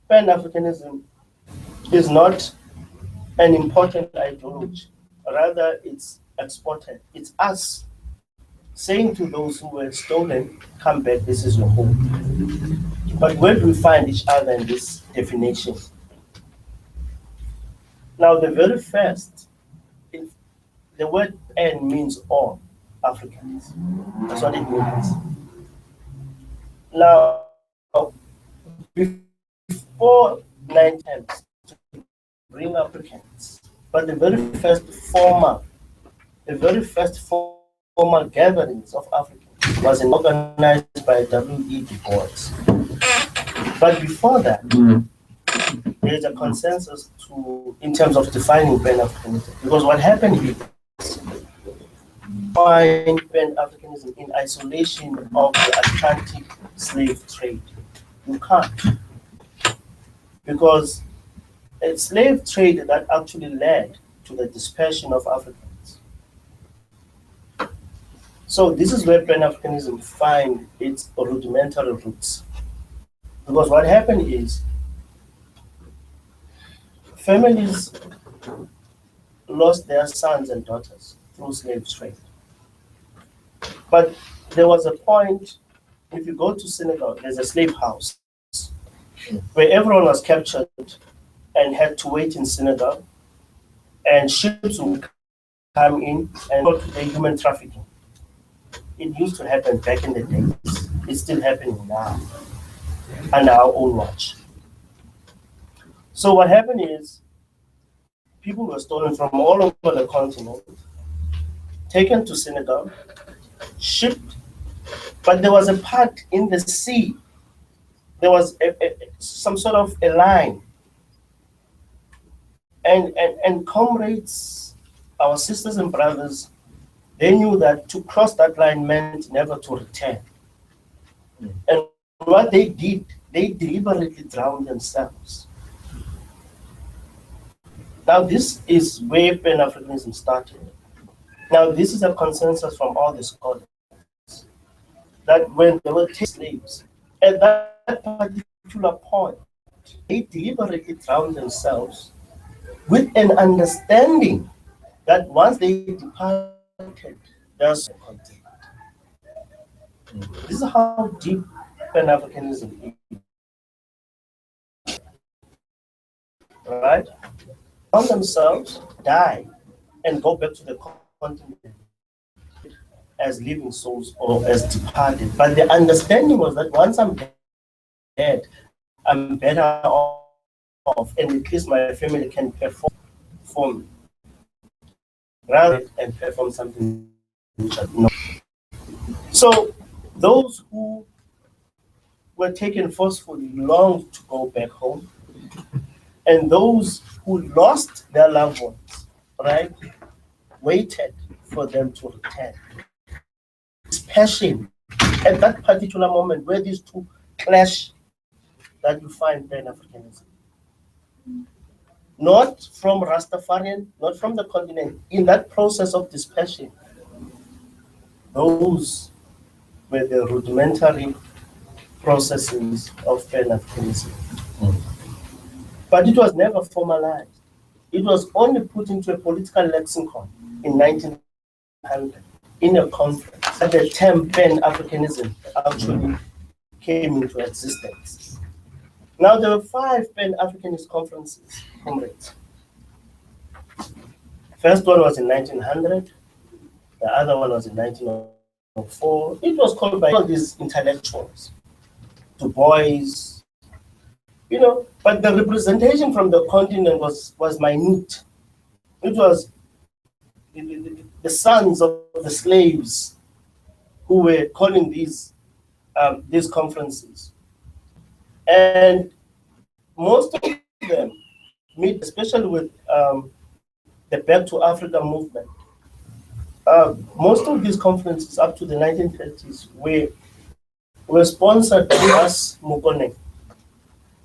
Pan-Africanism is not an important ideology. Rather, it's exported. It's us saying to those who were stolen, come back, this is your home. But where do we find each other in this definition? Now, the very first, the word N means all Africans. That's what it means. Now, before 9 attempts to bring Africans, but the very first formal gatherings of Africans was organized by W.E. Du Bois. But before that, there is a consensus in terms of defining Pan-Africanism. Because what happened is, find Pan-Africanism in isolation of the Atlantic slave trade. You can't. Because a slave trade that actually led to the dispersion of Africans. So this is where Pan-Africanism finds its rudimentary roots. Because what happened is, families lost their sons and daughters through slave trade. But there was a point, if you go to Senegal, there's a slave house where everyone was captured and had to wait in Senegal, and ships would come in and go to the human trafficking. It used to happen back in the days. It's still happening now, under our own watch. So what happened is, people were stolen from all over the continent, taken to Senegal, shipped, but there was a part in the sea. There was some sort of a line. And comrades, our sisters and brothers, they knew that to cross that line meant never to return. And what they did, they deliberately drowned themselves. Now, this is where Pan-Africanism started. Now, this is a consensus from all the scholars that when they were taking slaves, at that particular point, they deliberately drowned themselves with an understanding that once they departed, there's content. This is how deep Pan-Africanism is. Right? Drown themselves, die, and go back to the continent as living souls or as departed. But the understanding was that once I'm dead, I'm better off, and at least my family can perform for me, rather than perform something which I know. So those who were taken forcefully longed to go back home, and those who lost their loved ones, right, waited for them to return. This passion at that particular moment where these two clash, that you find Pan-Africanism. Not from Rastafarian, not from the continent. In that process of dispersion, those were the rudimentary processes of Pan-Africanism. But it was never formalized. It was only put into a political lexicon in 1900 in a conference that the term Pan-Africanism actually came into existence. Now, there were 5 Pan-Africanist conferences, comrades. First one was in 1900. The other one was in 1904. It was called by all these intellectuals, Du Bois, you know, but the representation from the continent was minute. It was the sons of the slaves who were calling these conferences. And most of them meet, especially with the Back to Africa movement. Most of these conferences up to the 1930s were sponsored by Ras Mukoneng.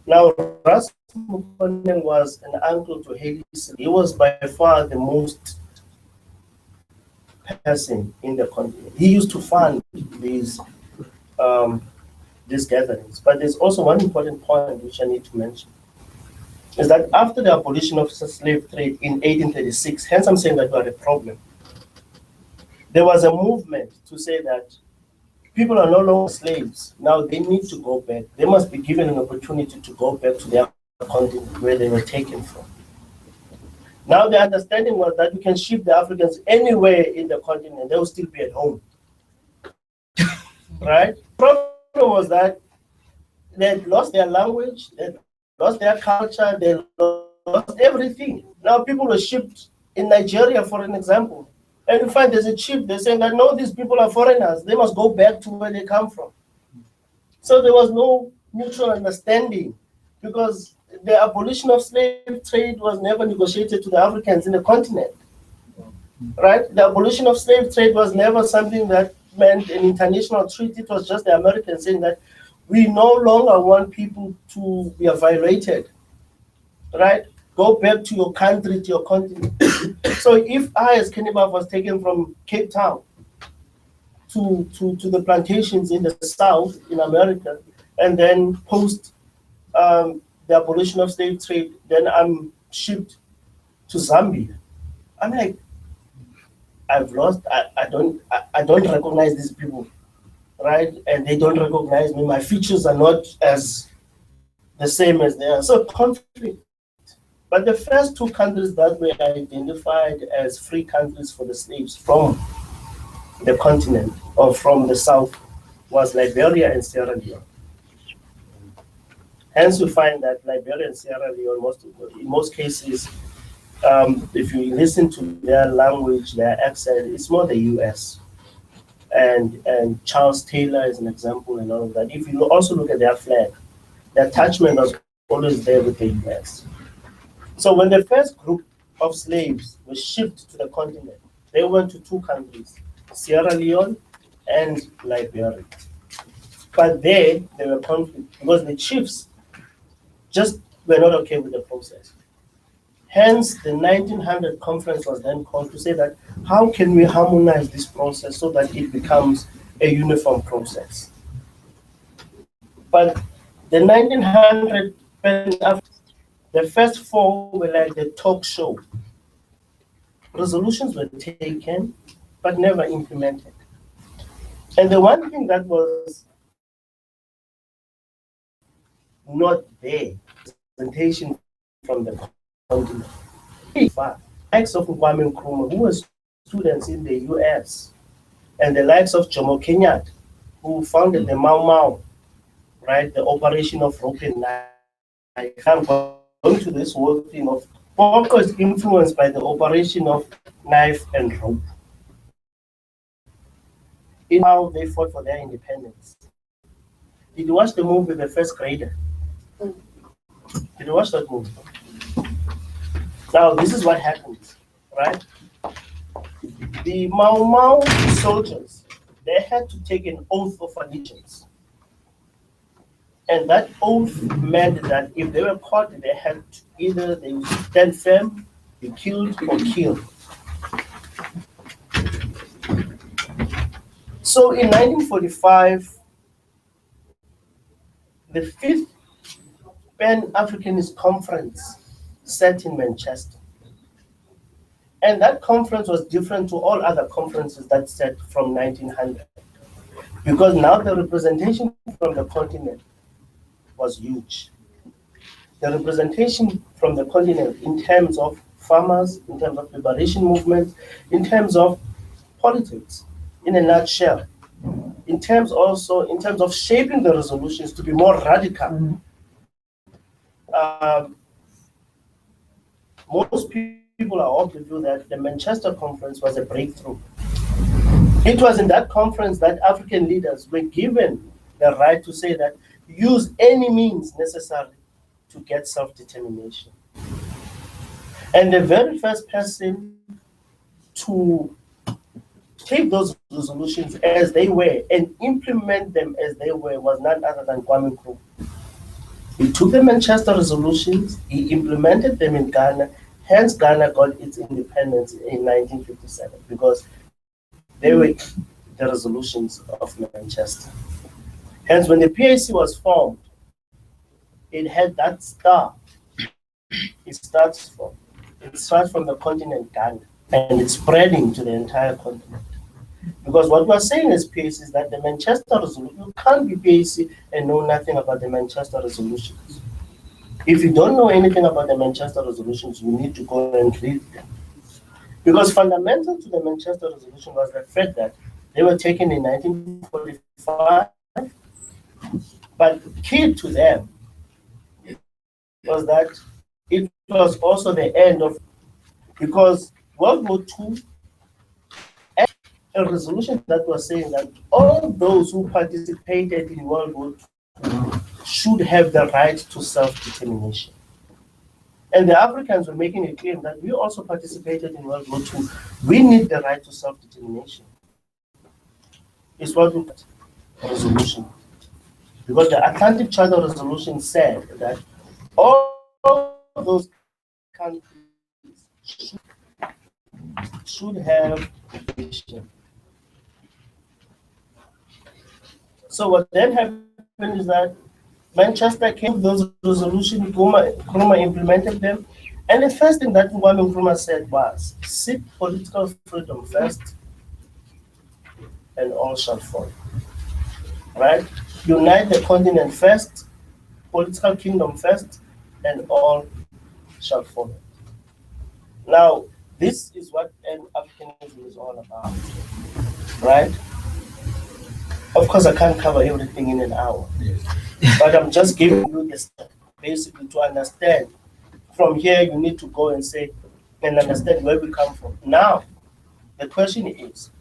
Now, Ras Mukoneng was an uncle to Haile Selassie. He was by far the most person in the continent. He used to fund these gatherings. But there's also one important point which I need to mention, is that after the abolition of the slave trade in 1836, hence I'm saying that we are a problem, there was a movement to say that people are no longer slaves. Now they need to go back. They must be given an opportunity to go back to their continent where they were taken from. Now the understanding was that you can ship the Africans anywhere in the continent, they will still be at home. Right? The problem was that they lost their language, they lost their culture, they lost everything. Now people were shipped in Nigeria, for an example. And you find there's a ship, they're saying that no, these people are foreigners, they must go back to where they come from. So there was no mutual understanding because the abolition of slave trade was never negotiated to the Africans in the continent, right? The abolition of slave trade was never something that meant an international treaty. It was just the Americans saying that we no longer want people to be violated, right? Go back to your country, to your continent. So if I, as Kenny Bafo, was taken from Cape Town to the plantations in the South in America, and then post the abolition of slave trade, then I'm shipped to Zambia. I'm like, I've lost. I don't recognize these people, right? And they don't recognize me. My features are not as the same as they are. So conflict. But the first two countries that were identified as free countries for the slaves from the continent or from the South was Liberia and Sierra Leone. Hence, you find that Liberia and Sierra Leone, in most cases, if you listen to their language, their accent, it's more the US. And Charles Taylor is an example and all of that. If you also look at their flag, the attachment was always there with the US. So when the first group of slaves were shipped to the continent, they went to two countries, Sierra Leone and Liberia. But there were conflicts because the chiefs just were not okay with the process. Hence, the 1900 conference was then called to say that how can we harmonize this process so that it becomes a uniform process? But the 1900, the first four were like the talk show. Resolutions were taken, but never implemented. And the one thing that was not there, presentation from the continent. Likes of Kwame Nkrumah, who was students in the US, and the likes of Jomo Kenyatta, who founded the Mau Mau, right, the operation of rope and knife. I can't go into this whole thing of Boko is influenced by the operation of knife and rope. In how they fought for their independence. Did you watch the movie The First Grader? Did you watch that movie? Now, this is what happens, right? The Mau Mau soldiers, they had to take an oath of allegiance. And that oath meant that if they were caught, they had to either they would stand firm, be killed, or killed. So in 1945, the fifth Pan Africanist conference sat in Manchester. And that conference was different to all other conferences that sat from 1900. Because now the representation from the continent was huge. The representation from the continent in terms of farmers, in terms of liberation movements, in terms of politics, in a nutshell. In terms of shaping the resolutions to be more radical. Most people are of the view that the Manchester Conference was a breakthrough. It was in that conference that African leaders were given the right to say that use any means necessary to get self-determination. And the very first person to take those resolutions as they were and implement them as they were was none other than Kwame Nkrumah. He took the Manchester resolutions, he implemented them in Ghana, hence Ghana got its independence in 1957 because they were the resolutions of Manchester. Hence when the PAC was formed, it had that star. It starts from the continent Ghana and it's spreading to the entire continent. Because what we're saying as PAC is that the Manchester resolution, you can't be PAC and know nothing about the Manchester resolutions. If you don't know anything about the Manchester resolutions, you need to go and read them. Because fundamental to the Manchester resolution was the fact that they were taken in 1945, but key to them was that it was also the end of, because World War II, a resolution that was saying that all those who participated in World War II should have the right to self-determination. And the Africans were making a claim that we also participated in World War II. We need the right to self-determination. It's what we got, resolution. Because the Atlantic Charter Resolution said that all those countries should have determination. So what then happened is that Manchester came with those resolutions, Nkrumah implemented them, and the first thing that Nkrumah said was, seek political freedom first, and all shall follow. Right? Unite the continent first, political kingdom first, and all shall follow. Now, this is what Pan Africanism is all about, right? Of course, I can't cover everything in an hour, but I'm just giving you this basically to understand. From here, you need to go and say and understand where we come from. Now, the question is,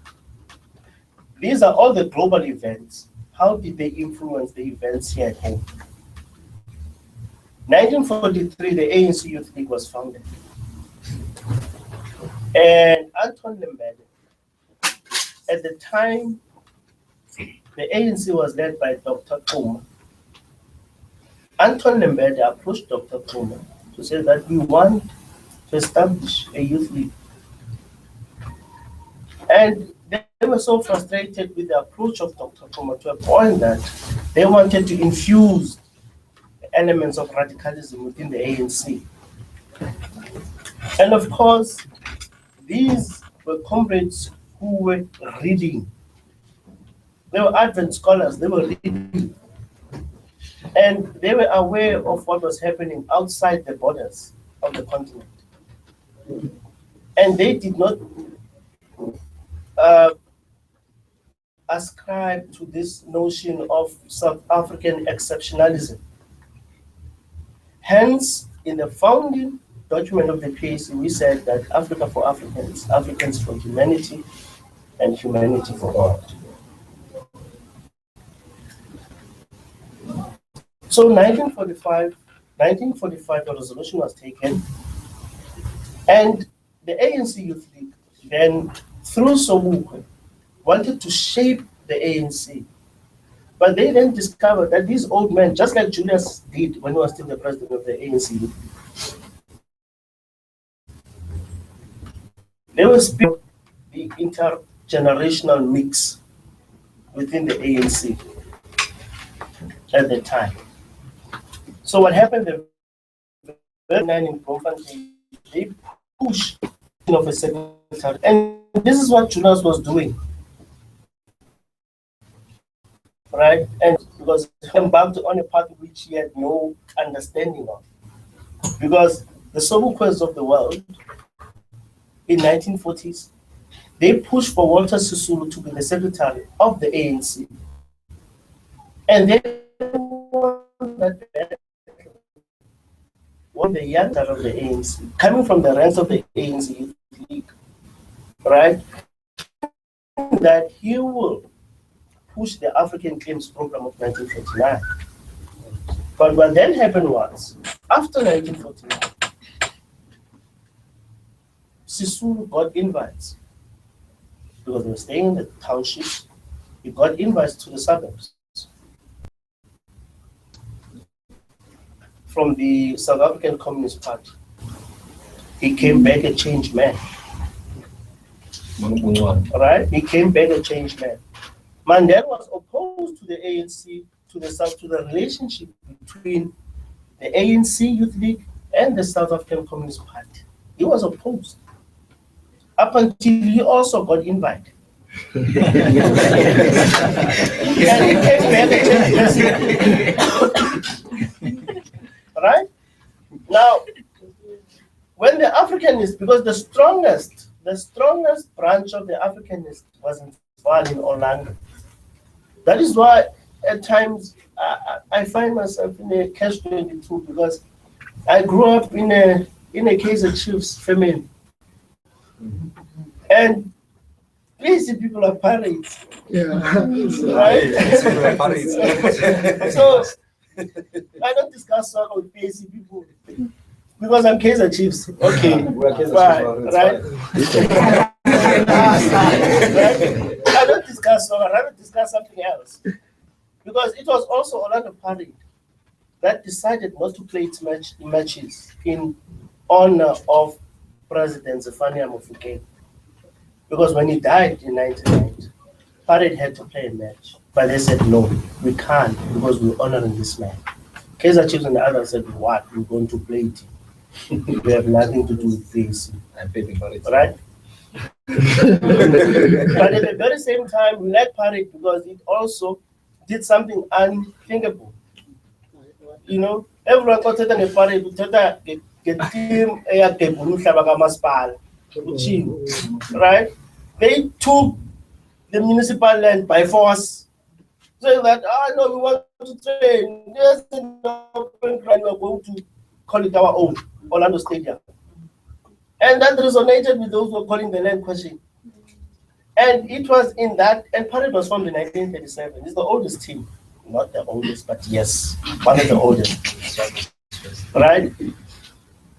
these are all the global events. How did they influence the events here at home? 1943, the ANC Youth League was founded. And Anton Lembede, at the time, the ANC was led by Dr. Nkrumah. Anton Lembede approached Dr. Nkrumah to say that we want to establish a youth league. And they were so frustrated with the approach of Dr. Nkrumah to a point that they wanted to infuse elements of radicalism within the ANC. And of course, these were comrades who were reading. They were Advent scholars, they were reading. And they were aware of what was happening outside the borders of the continent. And they did not ascribe to this notion of South African exceptionalism. Hence, in the founding document of the PAC, we said that Africa for Africans, Africans for humanity, and humanity for all. So 1945, the resolution was taken, and the ANC Youth League then, through Sobukwe, wanted to shape the ANC. But they then discovered that these old men, just like Julius did when he was still the president of the ANC Youth League, they were speaking the intergenerational mix within the ANC at the time. So what happened, the very nine in Bloemfontein, they pushed of a secretary, and this is what Julius was doing, right? And because he embarked on a path which he had no understanding of, because the Sobukwes of the world in 1940s, they pushed for Walter Sisulu to be the secretary of the ANC, and they won that won the younger of the ANC, coming from the ranks of the ANC Youth League, right? That he will push the African Claims Program of 1949. But what then happened was, after 1949, Sisulu got invites, because they were staying in the townships. He got invites to the suburbs from the South African Communist Party. He came back a changed man. Right? He came back a changed man. Mandela was opposed to the ANC, to the relationship between the ANC Youth League and the South African Communist Party. He was opposed. Up until he also got invited. And he came back a changed person. Right? Now, when the Africanist, because the strongest branch of the Africanist was in Orlando. That is why at times I find myself in a catch-22 because I grew up in a Kaizer Chiefs family. And Lazy people are pirates. Yeah. Right? So I don't discuss soccer with Lazy people because I'm Kaizer Chiefs. Okay. Right? I don't discuss soccer, I rather discuss something else. Because it was also Orlando Pirates that decided not to play its matches in honor of President Zafania Mofokeng. Because when he died in 1990, Parade had to play a match. But they said, no, we can't because we're honoring this man. Kaizer Chiefs and the others said, what? We're going to play it. We have nothing to do with this. I'm paying for it. Right? But at the very same time, we like Parade because it also did something unthinkable. You know, everyone got to the Parade to get team right? They took the municipal land by force, saying that, no, we want to train. Yes, we're going to call it our own, Orlando Stadium. And that resonated with those who were calling the land question. And it was in that, and Parade was formed in 1937. It's the oldest team. Not the oldest, but yes, one of the oldest. Right?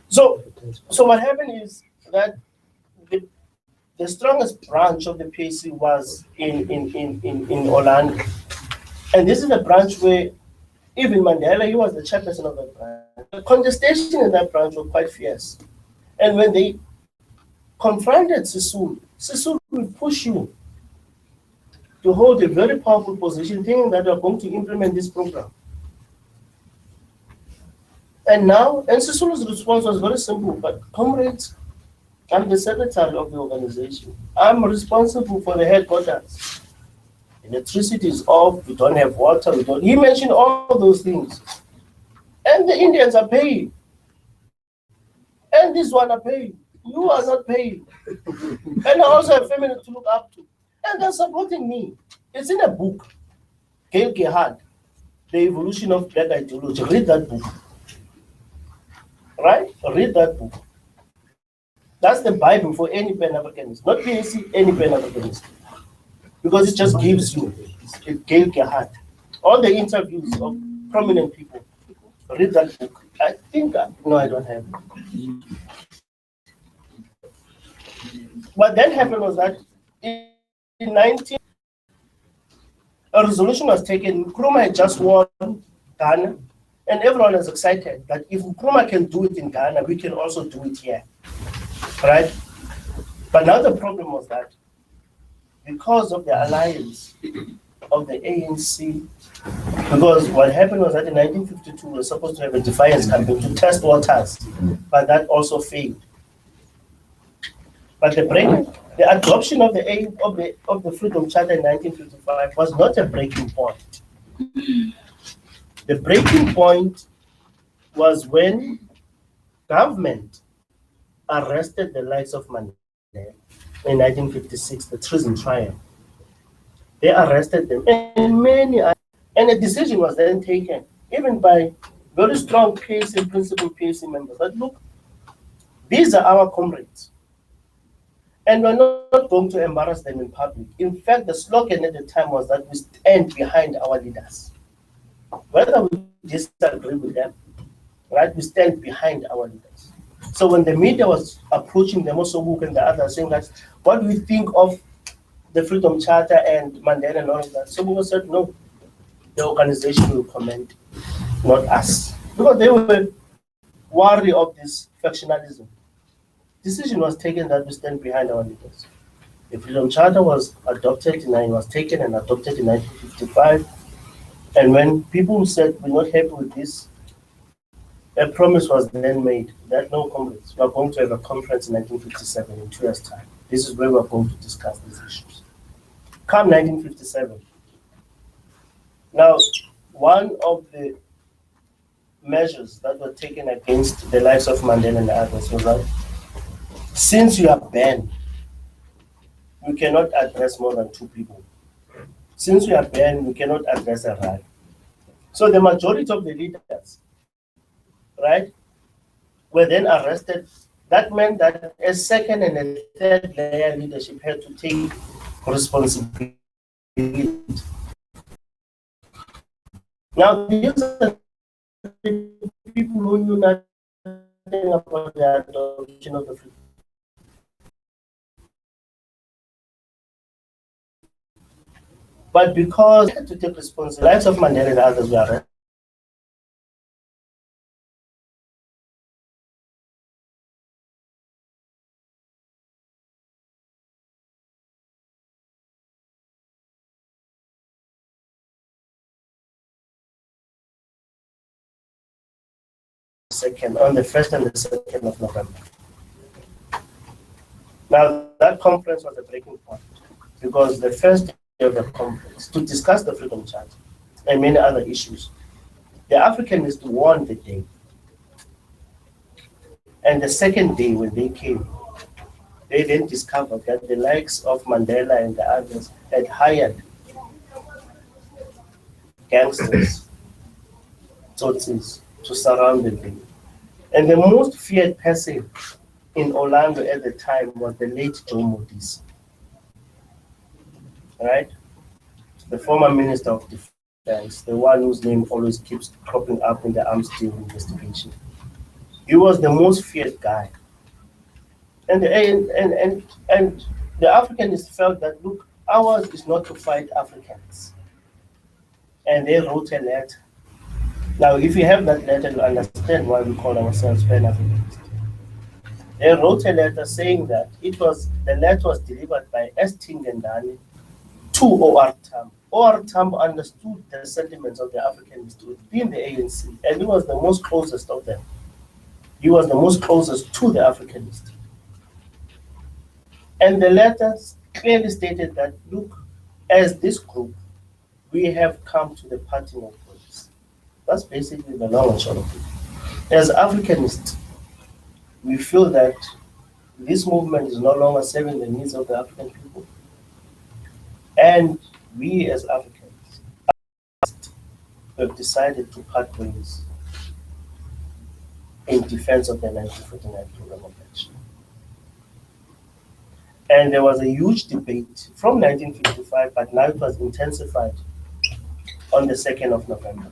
So what happened is that the strongest branch of the PAC was in Orlando. And this is a branch where even Mandela, he was the chairperson of that branch. The contestation in that branch was quite fierce. And when they confronted Sisulu will push you to hold a very powerful position, thinking that you are going to implement this program. And Sisulu's response was very simple, but comrades, I'm the secretary of the organization. I'm responsible for the headquarters. Electricity is off, we don't have water, he mentioned all those things. And the Indians are paying. And this one are paying. You are not paying. And I also have family to look up to. And they're supporting me. It's in a book. Gail Gerhard, The Evolution of Black Ideology. Read that book. Right? Read that book. That's the Bible for any Pan Africanist. Not PAC, any Pan Africanist. Because it just gives you Gail Gerhard. All the interviews of prominent people. Read that book. I think, no, I don't have it. What then happened was that in 19, a resolution was taken. Nkrumah had just won Ghana, and everyone was excited that if Nkrumah can do it in Ghana, we can also do it here, right? But now the problem was that because of the alliance of the ANC, because what happened was that in 1952 we were supposed to have a defiance campaign to test waters, but that also failed. But the adoption of the Freedom Charter in 1955 was not a breaking point. The breaking point was when government arrested the likes of Mandela in 1956, the treason trial. They arrested them, and a decision was then taken, even by very strong PAC principal PAC members, that look, these are our comrades. And we're not going to embarrass them in public. In fact, the slogan at the time was that we stand behind our leaders. Whether we disagree with them, right? We stand behind our leaders. So when the media was approaching them, also Wook and the others, saying that, what do we think of the Freedom Charter and Mandela and all of that? So we said, no, the organization will comment, not us. Because they were wary of this factionalism. Decision was taken that we stand behind our leaders. The Freedom Charter was taken and adopted in 1955. And when people said we're not happy with this, a promise was then made that no, comrades, we are going to have a conference in 1957 in 2 years' time. This is where we're going to discuss these issues. Come 1957. Now, one of the measures that were taken against the lives of Mandela and others was that since you are banned, you cannot address more than 2 people. Since you are banned, you cannot address a rally. So the majority of the leaders, right, were then arrested. That meant that a second and a third layer leadership had to take responsibility. Now, these are the people who knew nothing about the adoption of the freedom. But because they had to take responsibility, the lives of Mandela and others were arrested. On the 1st and the 2nd of November. Now, that conference was a breaking point because the first day of the conference, to discuss the Freedom Charter and many other issues, the Africanists won the day. And the second day, when they came, they then discovered that the likes of Mandela and the others had hired gangsters, Tsotsis, to surround the day. And the most feared person in Orlando at the time was the late Joe Modise, right? The former Minister of Defense, the one whose name always keeps cropping up in the arms deal investigation. He was the most feared guy. And the Africanists felt that, look, ours is not to fight Africans. And they wrote a letter. Now, if you have that letter, you understand why we call ourselves Pan Africanism. They wrote a letter saying that the letter was delivered by S. Tingendani to O.R. Tambo. O.R. Tambo understood the sentiments of the Africanists within the ANC, and he was the most closest of them. He was the most closest to the Africanists. And the letter clearly stated that, look, as this group, we have come to the parting of ways. That's basically the long and short of it. As Africanists, we feel that this movement is no longer serving the needs of the African people. And we as Africans have decided to part ways in defense of the 1949 program of action. And there was a huge debate from 1955, but now it was intensified on the 2nd of November.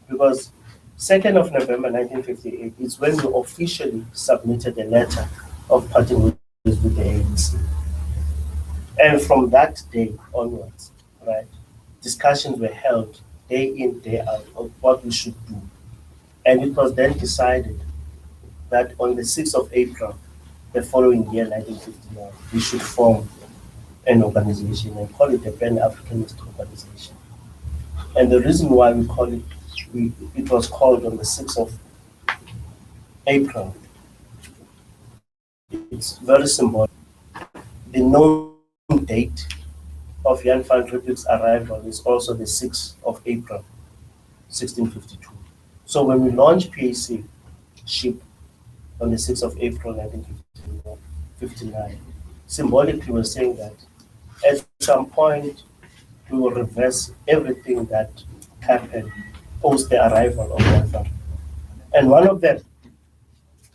Because 2nd of November 1958 is when we officially submitted a letter of parting ways with the ANC. And from that day onwards, right, discussions were held day in, day out of what we should do. And it was then decided that on the 6th of April, the following year, 1959, we should form an organization and call it the Pan Africanist Organization. And the reason why we call it, it was called on the 6th of April. It's very symbolic. The known date of Jan van Riebeeck's arrival is also the 6th of April, 1652. So when we launched PAC ship on the 6th of April, 1959, symbolically we're saying that at some point we will reverse everything that happened post the arrival of Jan van Riebeeck. And one of them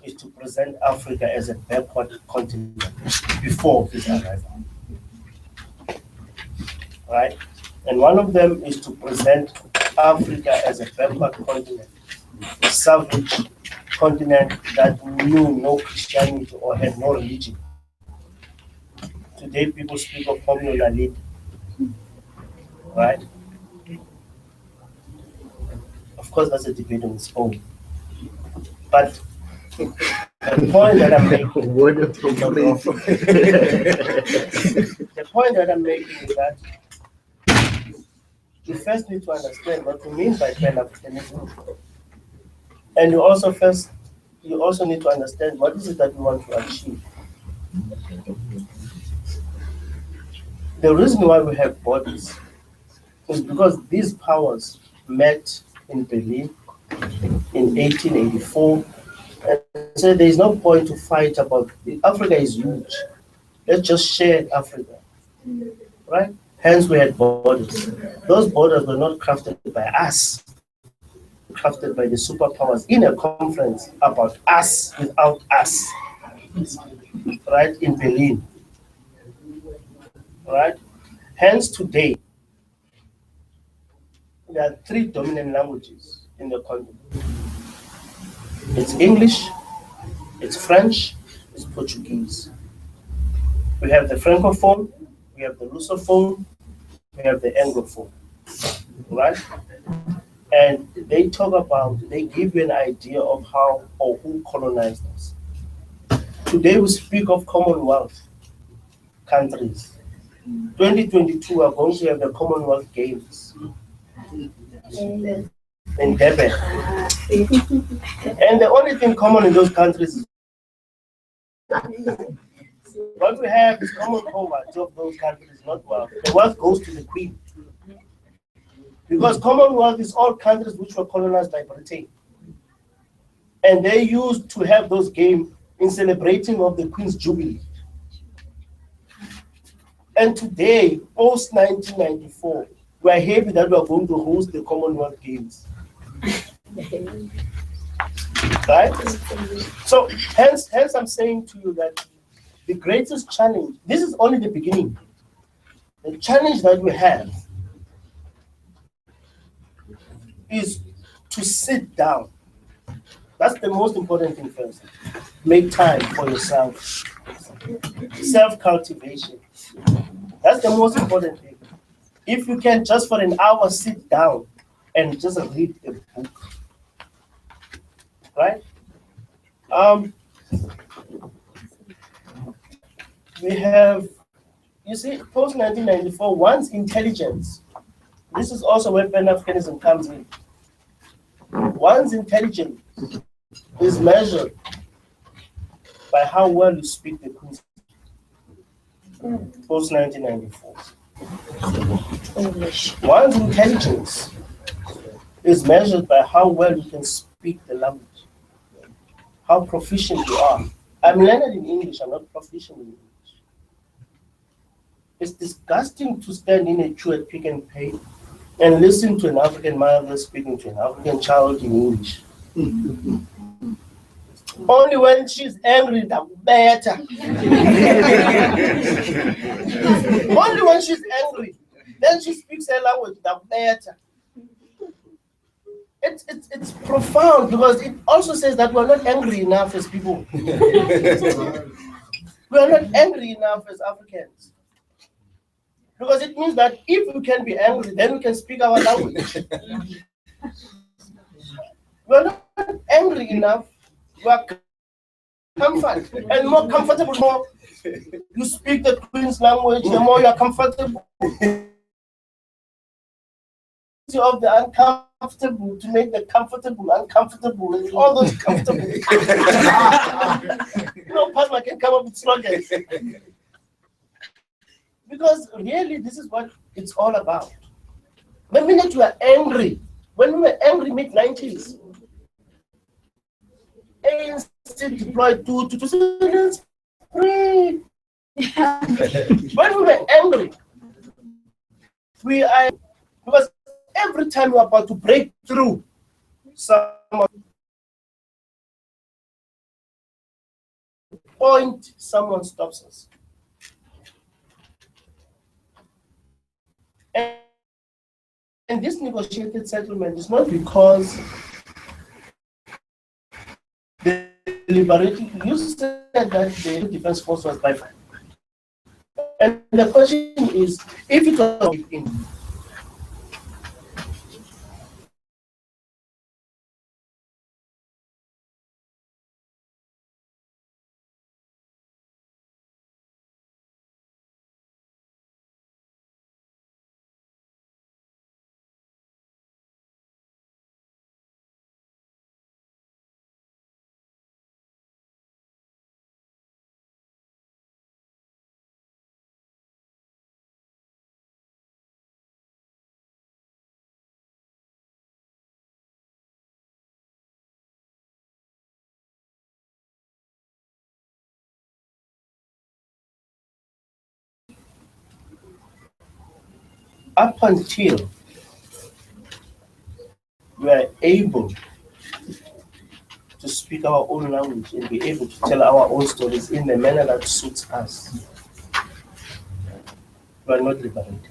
is to present Africa as a backward continent before his arrival. Right? And one of them is to present Africa as a backward continent, a savage continent that knew no Christianity or had no religion. Today people speak of colonialism, right? Of course, that's a debate on its own. But the point that I'm making, the point that I'm making is that you first need to understand what we mean by Pan Africanism, and you also need to understand what is it that we want to achieve. The reason why we have bodies is because these powers met in Berlin in 1884 and said there is no point to fight about it. Africa is huge. Let's just share Africa, right? Hence we had borders. Those borders were not crafted by us, crafted by the superpowers in a conference about us without us, right, in Berlin, right? Hence today, there are three dominant languages in the continent. It's English, it's French, it's Portuguese. We have the Francophone, we have the Lusophone, we have the Anglophone, right? And they talk about, they give you an idea of how or who colonized us. Today we speak of Commonwealth countries. 2022 we are going to have the Commonwealth Games in Durban. And the only thing common in those countries is what we have is common poverty of those countries, not wealth. The wealth goes to the Queen. Because Commonwealth is all countries which were colonized by Britain. And they used to have those games in celebrating of the Queen's Jubilee. And today, post-1994, we are happy that we are going to host the Commonwealth Games. Right? So hence I'm saying to you that the greatest challenge, this is only the beginning. The challenge that we have is to sit down. That's the most important thing first. Make time for yourself. Self-cultivation. That's the most important thing. If you can just for an hour sit down and just read a book. Right? We have, you see, post-1994, one's intelligence. This is also where Pan Africanism comes in. One's intelligence is measured by how well you speak the Queen's post-1994. One's intelligence is measured by how well you can speak the language, how proficient you are. I'm learned in English, I'm not proficient in English. It's disgusting to stand in a queue at Pick and Pay and listen to an African mother speaking to an African child in English. Only when she's angry, the better. Only when she's angry, then she speaks her language, the better. It's profound because it also says that we're not angry enough as people. We're not angry enough as Africans. Because it means that if we can be angry, then we can speak our language. We're not angry enough. We are comfortable. And more comfortable, more you speak the Queen's language, the more you are comfortable. Of the uncomfortable to make the comfortable uncomfortable and all those comfortable. Pastor can come up with slogans. Because really, this is what it's all about. The minute we are angry, when we were angry mid-90s, ANC deployed to let's pray. When we were angry, we are, because every time we're about to break through someone point, someone stops us. And this negotiated settlement is not because the liberating, you said that the defense force was by fire. And the question is, if it was in up until we are able to speak our own language and be able to tell our own stories in the manner that suits us, we are not liberated.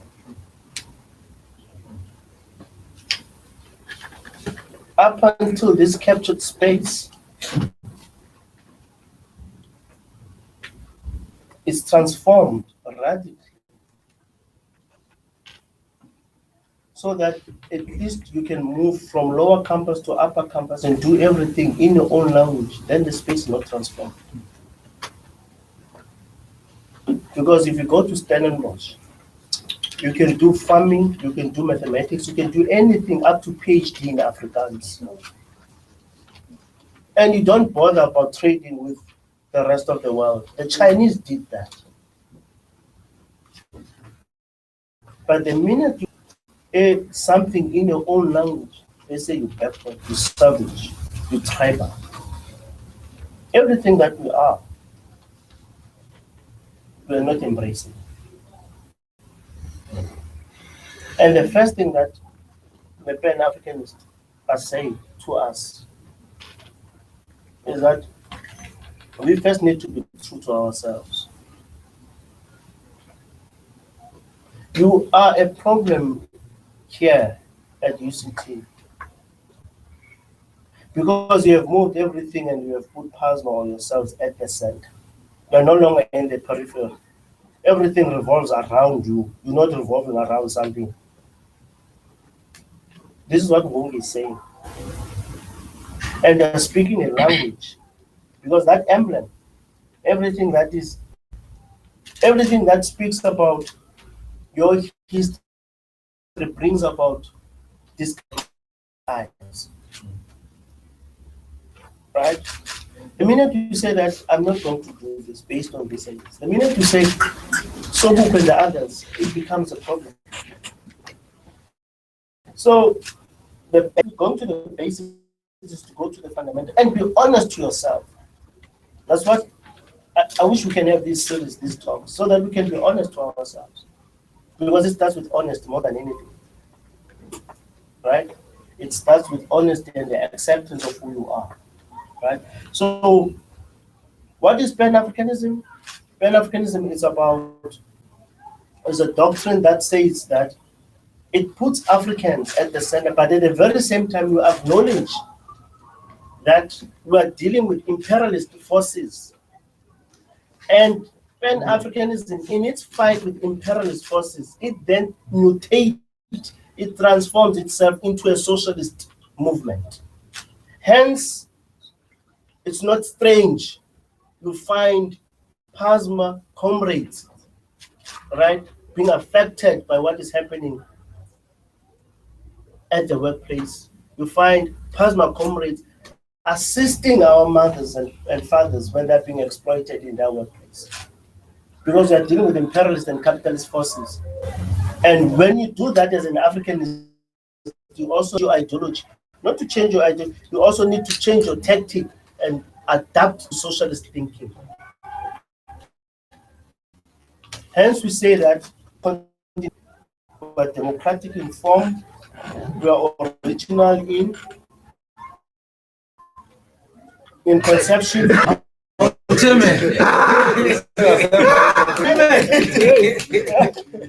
Up until this captured space is transformed radically, so that at least you can move from lower campus to upper campus and do everything in your own language, then the space is not transformed. Because if you go to Stellenbosch, you can do farming, you can do mathematics, you can do anything up to PhD in Afrikaans. And you don't bother about trading with the rest of the world. The Chinese did that. But the minute you say something in your own language, they say you backward, you savage, you tribal. Everything that we are not embracing. And the first thing that the Pan Africanists are saying to us is that we first need to be true to ourselves. You are a problem here at UCT because you have moved everything and you have put plasma on yourselves at the center. You are no longer in the periphery. Everything revolves around you. You're not revolving around something. This is what Wong is saying. And they're speaking a language because that emblem, everything that speaks about your history brings about these eyes. Right? The minute you say that I'm not going to do this based on this and this, the minute you say so who can the others, it becomes a problem. So going to the basics is to go to the fundamental and be honest to yourself. That's what I wish we can have these series, these talks, so that we can be honest to ourselves. Because it starts with honesty more than anything. Right? It starts with honesty and the acceptance of who you are. Right? So, what is Pan Africanism? Pan Africanism is a doctrine that says that it puts Africans at the center, but at the very same time, you acknowledge that we are dealing with imperialist forces. And Pan Africanism, in its fight with imperialist forces, it then mutates, it transforms itself into a socialist movement. Hence, it's not strange you find plasma comrades, right, being affected by what is happening at the workplace. You find plasma comrades assisting our mothers and fathers when they're being exploited in their workplace. Because we are dealing with imperialist and capitalist forces. And when you do that as an Africanist, you also your ideology. Not to change your ideology, you also need to change your tactic and adapt to socialist thinking. Hence, we say that we are democratic in form, we are original in conception. You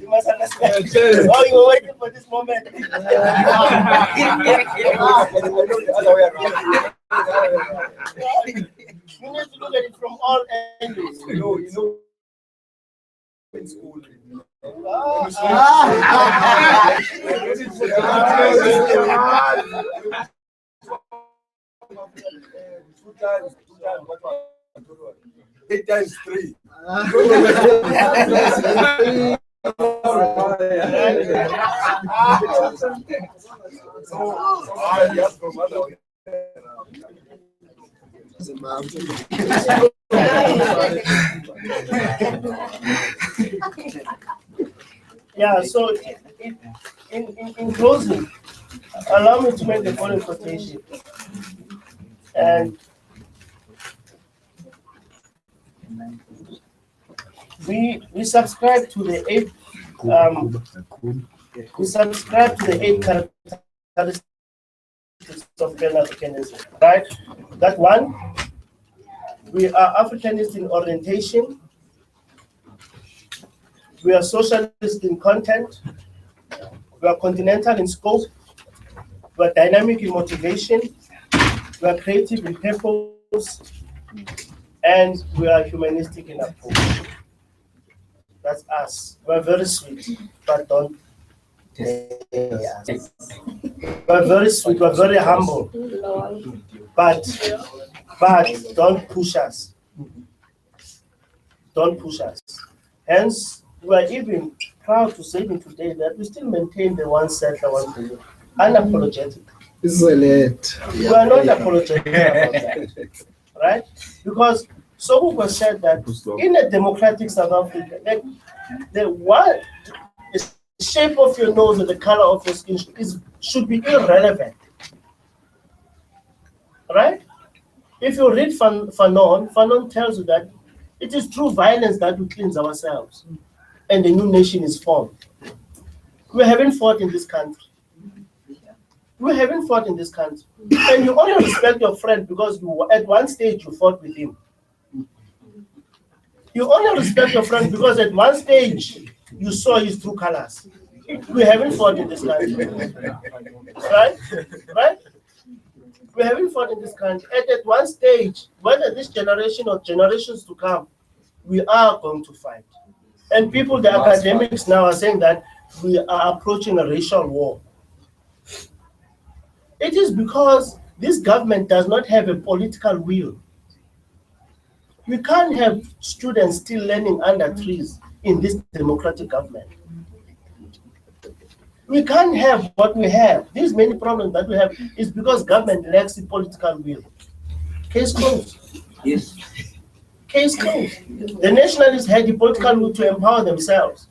must understand. Oh, you were waiting for this moment. You need to look at it from all angles. You know, in school. Eight times 3. Yeah, so in closing, allow me to make the following quotation. And we subscribe to the We subscribe to the 8 characteristics of Pan Africanism, right? That one, we are Africanist in orientation, we are socialist in content, we are continental in scope, we are dynamic in motivation, we are creative in purpose, and we are humanistic in approach. That's us. We're very sweet, but don't. We're very sweet, we're very humble, but don't push us. Don't push us. Hence, we are even proud to say even today that we still maintain the one settler, one belief, unapologetic. We are not apologetic about that, right? Because Sobuko said that in a democratic South Africa, the shape of your nose and the color of your skin should be irrelevant, right? If you read Fanon tells you that it is through violence that we cleanse ourselves and a new nation is formed. We haven't fought in this country. We haven't fought in this country. And you only respect your friend because at one stage you fought with him. You only respect your friend because at one stage you saw his true colors. We haven't fought in this country. Right? Right? We haven't fought in this country. At one stage, whether this generation or generations to come, we are going to fight. And people, the academics now are saying that we are approaching a racial war. It is because this government does not have a political will. We can't have students still learning under trees in this democratic government. We can't have what we have. These many problems that we have is because government lacks the political will. Case closed. Yes. Case closed. The nationalists had the political will to empower themselves.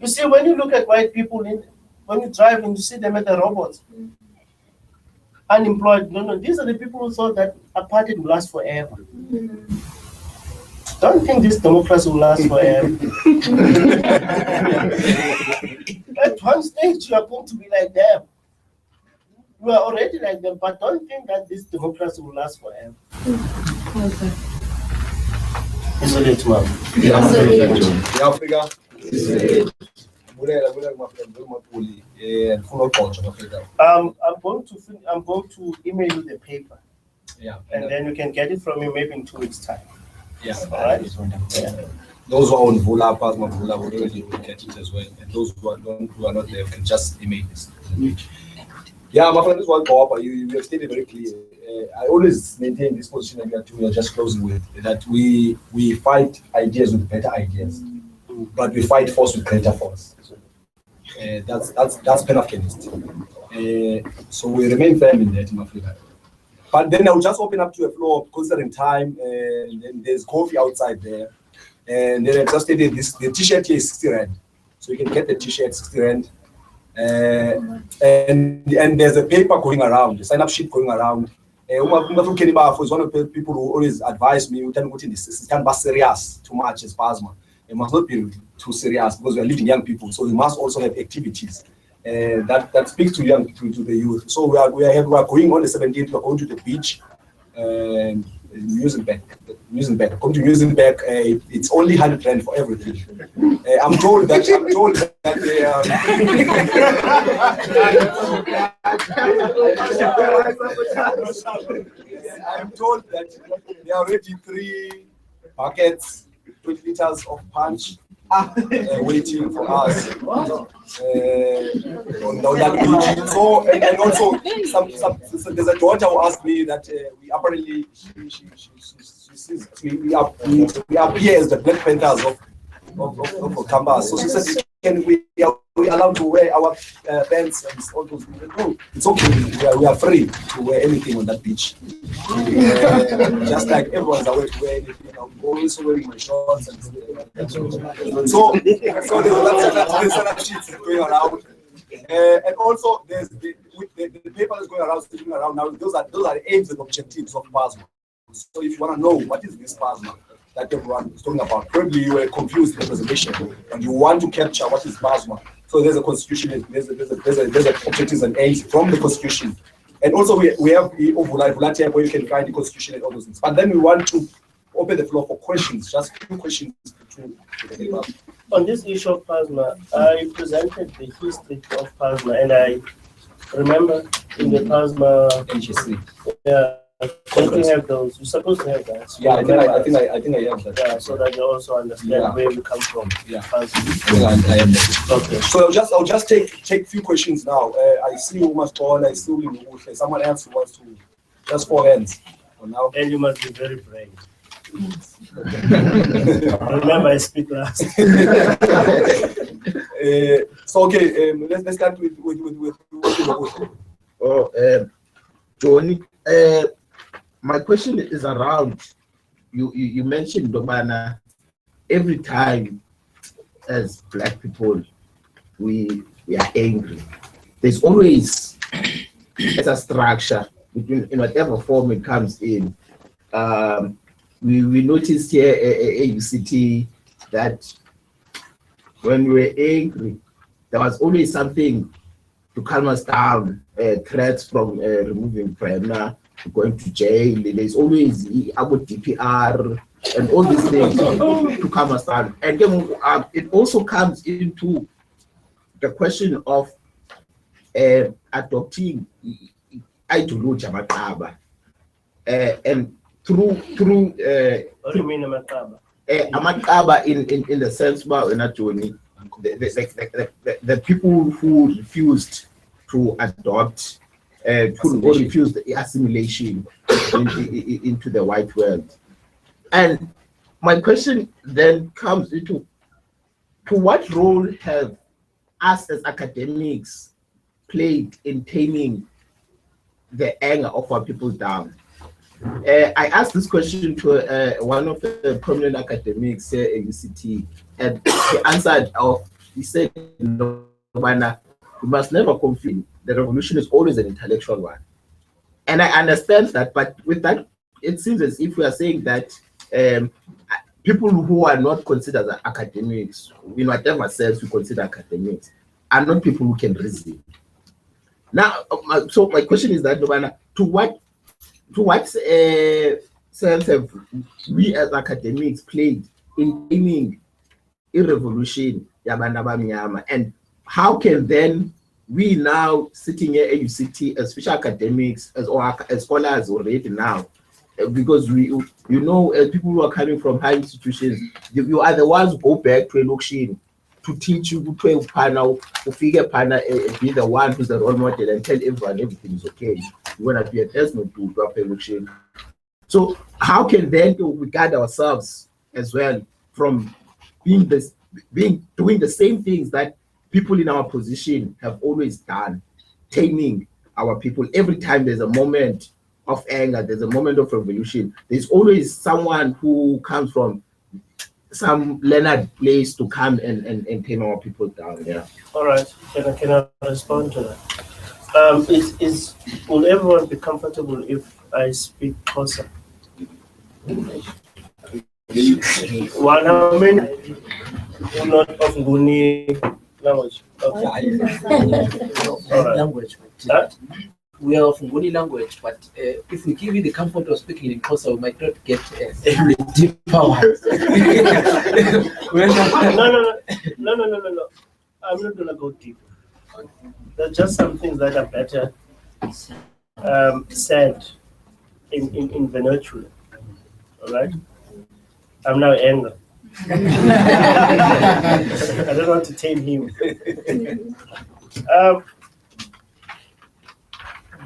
You see, when you look at white people, when you drive and you see them at the robots, unemployed, no, these are the people who thought that apartheid will last forever. Don't think this democracy will last forever. At one stage, you are going to be like them. You are already like them, but don't think that this democracy will last forever. Isolate, ma'am. Africa. I'm going to email you the paper. Yeah. And then you can get it from me maybe in 2 weeks' time. Yeah. All right. Yeah. Those who are on Vula, Pasma Vula, will already get it as well. And those who are not there can just email this. Yeah, my friend, this one co-op, you have stated very clear. I always maintain this position that we are just closing with, that we fight ideas with better ideas, but we fight force with greater force. That's Pan Africanist. So we remain firm in that in Africa. But then I'll just open up to a floor, considering time, and then there's coffee outside there. And then I just stated this, the t-shirt here is 60 Rand. So you can get the t-shirt 60 Rand. And there's a paper going around, a sign-up sheet going around. Bafo is one of the people who always advise me, this can't be serious too much as PASMA. It must not be too serious because we are leading young people. So we must also have activities that speak to to the youth. So we are going on the 17th. We are going to the beach, Musenberg. Come to Musenberg. It's only 100 Rand for everything. I'm told that they are. I'm told that there are already 3 buckets, 20 liters of punch waiting for us on that beach. So and also there's a daughter who asked me that we apparently we appear as the Black Panthers of Canvas. So she said, can we are allowed to wear our pants and all those things? No, it's okay. We are free to wear anything on that beach. Just like everyone's aware to wear anything. I'm always wearing my shorts and so there's another sheets going around. And also there's the paper is going around, sitting around now. Those are the aims and objectives of PASMA. So if you want to know what is this PASMA that everyone is talking about, probably you were confused in the presentation and you want to capture what is PASMA, So there's a constitution, there's objectives and aims from the constitution. And also we have the volunteer where you can find the constitution and all those things. But then we want to open the floor for questions, just a few questions to on this issue of plasma, I presented the history of plasma, and I remember in the plasma HSC. Yeah, don't you have those? You're supposed to have that. So Yeah, I think I have that. Yeah, so that you also understand where we come from. Yeah, Plasma. I am that. Okay. So I'll just take a few questions now. I see you must go on. I see you. Someone else who wants to. Just 4 hands. For now. And you must be very brave. Remember, I speak last. So okay, let's start with Johnny. My question is around you mentioned Domana. Every time as black people we are angry, there's always as a structure in whatever form it comes in. We noticed here at AUCT that when we were angry, there was always something to calm us down, threats from removing Prema, going to jail. There's always about DPR and all these things to calm us down. And then it also comes into the question of adopting ideology and through What do you mean, Amakaba? Amakaba in the sense the people who refused to adopt, who refused the assimilation into the white world. And my question then comes into, to what role have us as academics played in taming the anger of our people down? I asked this question to one of the prominent academics here at UCT, and he answered, he said, no, we must never confuse. The revolution is always an intellectual one. And I understand that, but with that, it seems as if we are saying that people who are not considered academics, in whatever sense we consider academics, are not people who can reason. Now, so my question is that, to what sense have we as academics played in aiming a revolution, and how can then we now sitting here at UCT as special academics, as scholars already now, because as people who are coming from high institutions, you are the ones who go back to election to teach you to panel, to figure panel, be the one who's the role model and tell everyone everything is okay. You want to be a testament to election. So how can then we guard ourselves as well from doing the same things that people in our position have always done, taming our people? Every time there's a moment of anger, there's a moment of revolution, there's always someone who comes from some learned place to come and tame our people down. Yeah. All right. Can I respond to that? Will everyone be comfortable if I speak Xhosa? One, how many not of Nguni language? Okay. All right. Language. We are of Nguni language, but if we give you the comfort of speaking in Xhosa, we might not get the deeper ones. No. I'm not gonna go deep. There's just some things that are better said in vernacular. All right. I'm now angry. I don't want to tame him.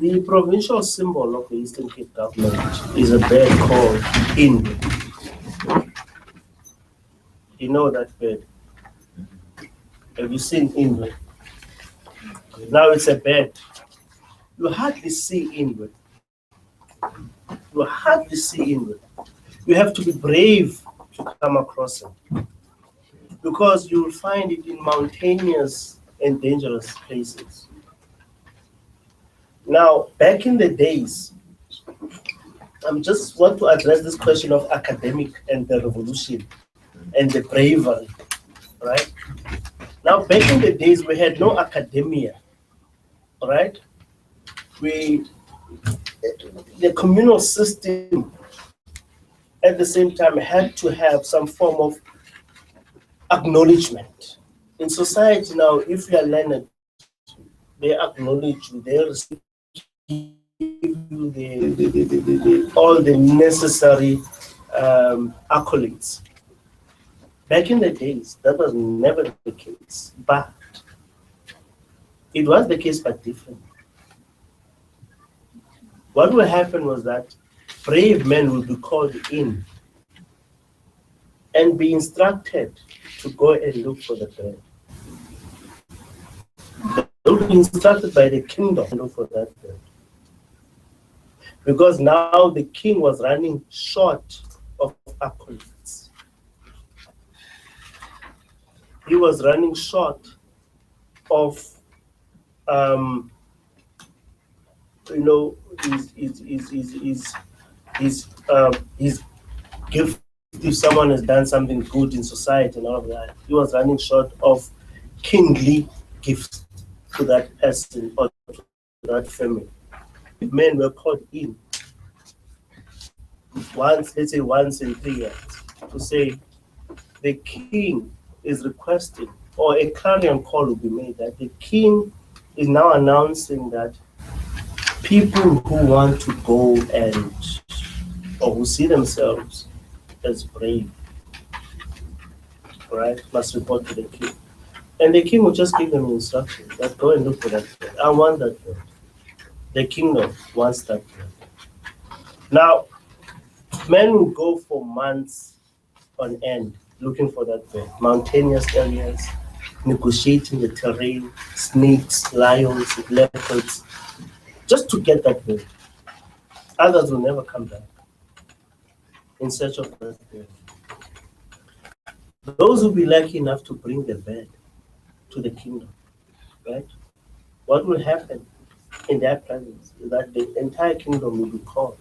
The provincial symbol of the Eastern Cape government is a bird called Indwe. You know that bird? Have you seen Indwe? Now it's a bird. You hardly see Indwe. You hardly see Indwe. You have to be brave to come across it, because you will find it in mountainous and dangerous places. Now, back in the days, I just want to address this question of academic and the revolution and the bravery, right? Now, back in the days, we had no academia, all right? The communal system at the same time had to have some form of acknowledgement. In society now, if you are learned, they acknowledge you, they receive you all the necessary accolades. Back in the days, that was never the case, but it was the case, but different. What will happen was that brave men will be called in and be instructed to go and look for the bird. They will be instructed by the kingdom to look for that bird. Because now the king was running short of accolades. He was running short of, his gift. If someone has done something good in society and all of that, he was running short of kingly gifts to that person or to that family. Men were called in once, let's say once in 3 years, to say the king is requesting, or a clarion call will be made that the king is now announcing that people who want to go and, or who see themselves as brave, right, must report to the king. And the king will just give them instructions that go and look for that bird. I want that bird. The kingdom wants that bird. Now, men will go for months on end looking for that bird. Mountainous areas, negotiating the terrain, snakes, lions, leopards, just to get that bird. Others will never come back in search of that bird. Those will be lucky enough to bring the bird to the kingdom, right? What will happen in their presence is that the entire kingdom will be called.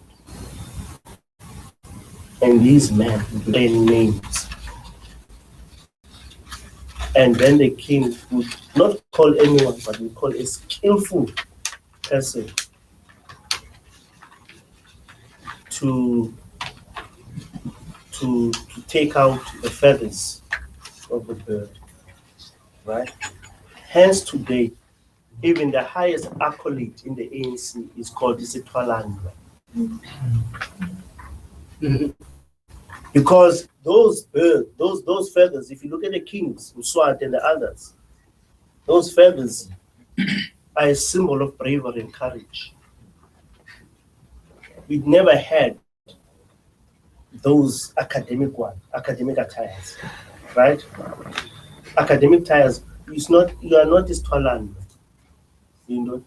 And these men bear names. And then the king would not call anyone, but would call a skillful person to take out the feathers of the bird, right? Hence today, even the highest accolade in the ANC is called Isitwalandwe. Because those birds, those feathers, if you look at the kings, Mswati and the others, those feathers are a symbol of bravery and courage. We've never had those academic attires, right? Academic attires, you are not this Twalandwe, you know.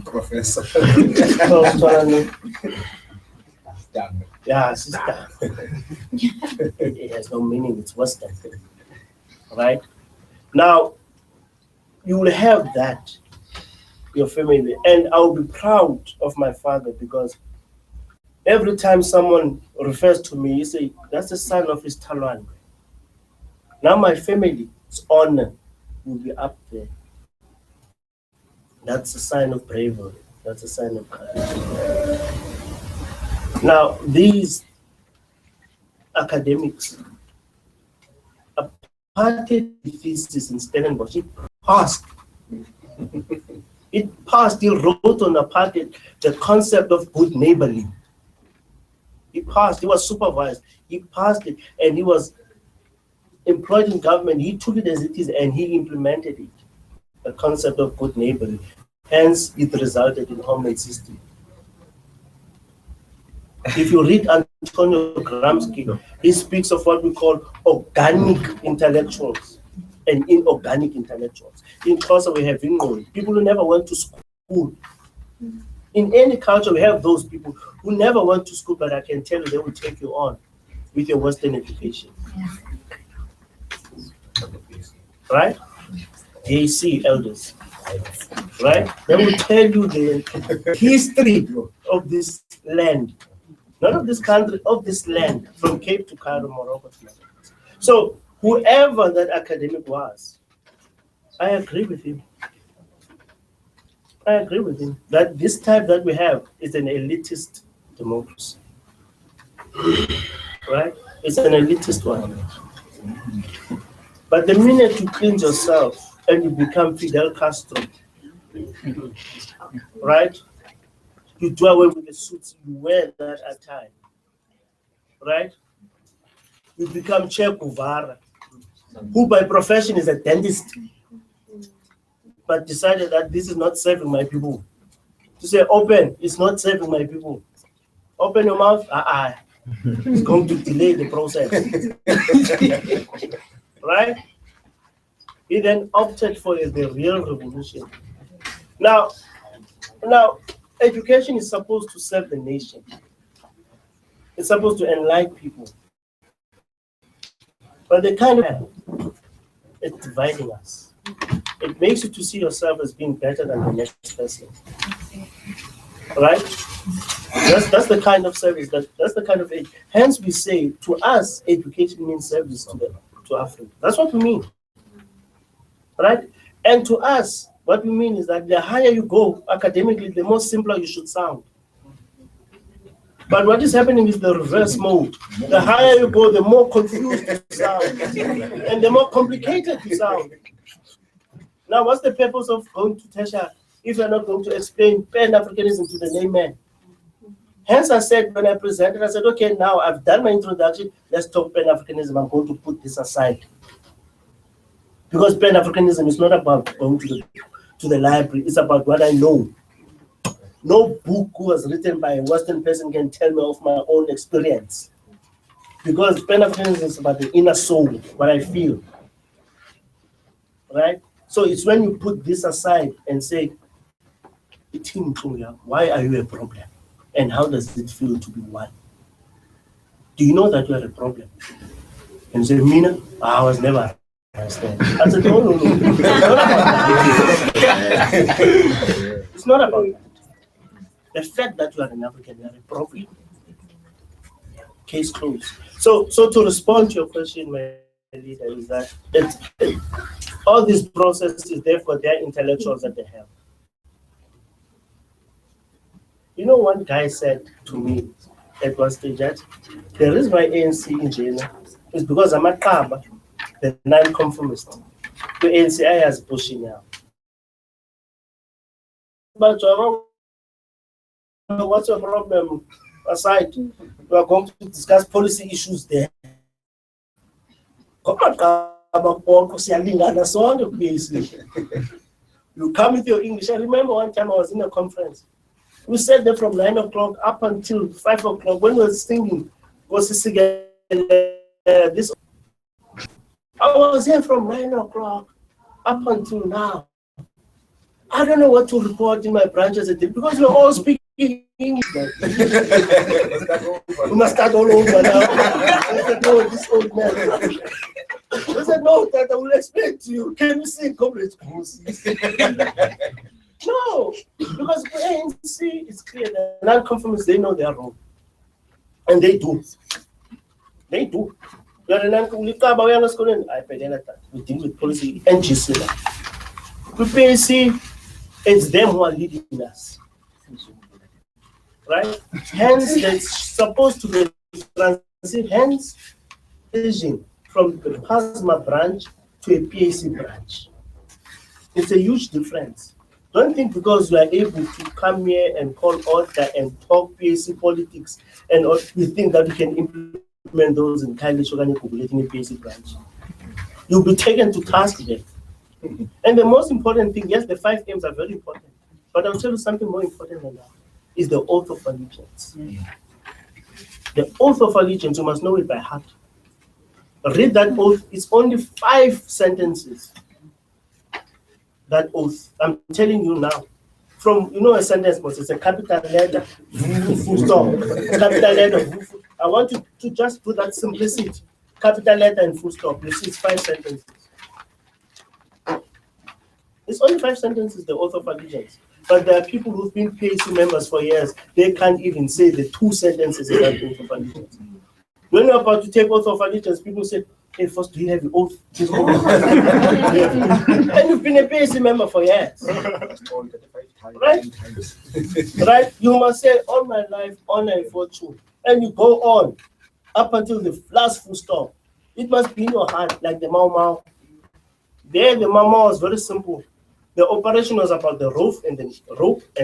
Professor. Yeah, sister. It has no meaning, it's Western. Right? Now, you will have that, your family, and I'll be proud of my father because every time someone refers to me, you say, that's the son of his Talwan. Now my family's honor will be up there. That's a sign of bravery. That's a sign of courage. Now, these academics, apartheid thesis in Stellenbosch, it passed. It passed. He wrote on apartheid the concept of good neighborly. He passed. He was supervised. He passed it, and he was employed in government. He took it as it is, and he implemented it. The concept of good neighborly. Hence, it resulted in homemade system. If you read Antonio Gramsci, he speaks of what we call organic intellectuals and inorganic intellectuals. In Xhosa, we have people who never went to school. In any culture, we have those people who never went to school, but I can tell you they will take you on with your Western education. Right? JC elders. Right? They will tell you the history of this land. Not of this country, of this land, from Cape to Cairo, Morocco. So whoever that academic was, I agree with him. I agree with him that this type that we have is an elitist democracy. Right? It's an elitist one. But the minute you cleanse yourself and you become Fidel Castro, right? You do away with the suits, you wear that attire, right? You become Che Guevara, who by profession is a dentist, but decided that this is not serving my people. To say open, it's not serving my people. Open your mouth, it's going to delay the process. Right? He then opted for the real revolution. Now, education is supposed to serve the nation. It's supposed to enlighten people. But the kind of it's dividing us. It makes you to see yourself as being better than the next person. Right? That's the kind of service, that's the kind of age. Hence we say, to us, education means service to Africa. That's what we mean. Right? And to us, what we mean is that the higher you go academically, the more simpler you should sound. But what is happening is the reverse mode. The higher you go, the more confused you sound, and the more complicated you sound. Now, what's the purpose of going to tertiary if you're not going to explain Pan Africanism to the layman? Hence, I said, when I presented, I said, okay, now I've done my introduction, let's talk Pan Africanism. I'm going to put this aside. Because Pan Africanism is not about going to the library, it's about what I know. No book was written by a Western person can tell me of my own experience. Because Pan Africanism is about the inner soul, what I feel. Right? So it's when you put this aside and say, why are you a problem? And how does it feel to be one? Do you know that you are a problem? And you say, Mina, I was never understand. I said, no. It's not about that. The fact that you are an African, you are a problem. Case closed. So to respond to your question, my leader, is that all these processes, they've got their intellectuals that they have. You know, one guy said to me at one stage that the reason why ANC in China is because I'm a Kaba, the non-conformist. The ANC has pushing now. But what's your problem? Aside, we are going to discuss policy issues there. You come with your English. I remember one time I was in a conference. We sat there from 9 o'clock up until 5 o'clock. When we were singing, this. I was here from 9 o'clock up until now. I don't know what to report in my branches because we're all speaking English. We must start all over now. I said, no, this old man. I said, no, that I will explain to you. Can you sing comrades? No, because the ANC is clear that non-conformists, they know they are wrong. And they do. They do. We deal with policy and GC. We PAC, it's them who are leading us. Right? Hence, it's supposed to be transit, hence, vision from the PASMA branch to a PAC branch. It's a huge difference. Don't think because you are able to come here and call order and talk PAC politics and you think that you can implement those in kindly populating a PAC branch. You'll be taken to task there. And the most important thing, yes, the 5 M's are very important, but I'll tell you something more important than that, is the oath of allegiance. The oath of allegiance, you must know it by heart. Read that oath, it's only 5 sentences. That oath, I'm telling you now, from, a sentence, but it's a capital letter, full stop, capital letter, I want you to just do that simplicity, capital letter and full stop. You see, it's 5 sentences. It's only 5 sentences, the oath of allegiance. But there are people who've been PAC members for years, they can't even say the 2 sentences in that oath of allegiance. When you're about to take oath of allegiance, people say, Hey, first, do you have your oath? And you've been a PAC member for years. Right? Right? You must say, all my life, honor and fortune. And you go on up until the last full stop. It must be in your heart, like the Mau Mau. There, the Mau Mau was very simple. The operation was about the rope and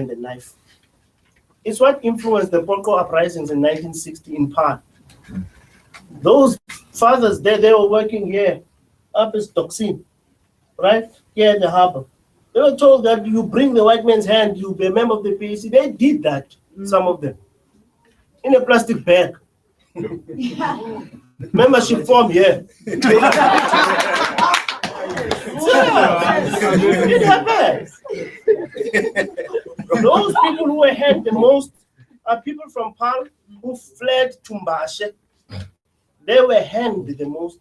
the knife. It's what influenced the Polko uprisings in 1960 in part. Those fathers, they were working here, up in Stockton, right? Here in the harbor. They were told that you bring the white man's hand, you'll be a member of the PAC. They did that, some of them, in a plastic bag. Membership form here. It happens. Those people who were hanged the most are people from Pan who fled to Mbashe. They were hanged the most,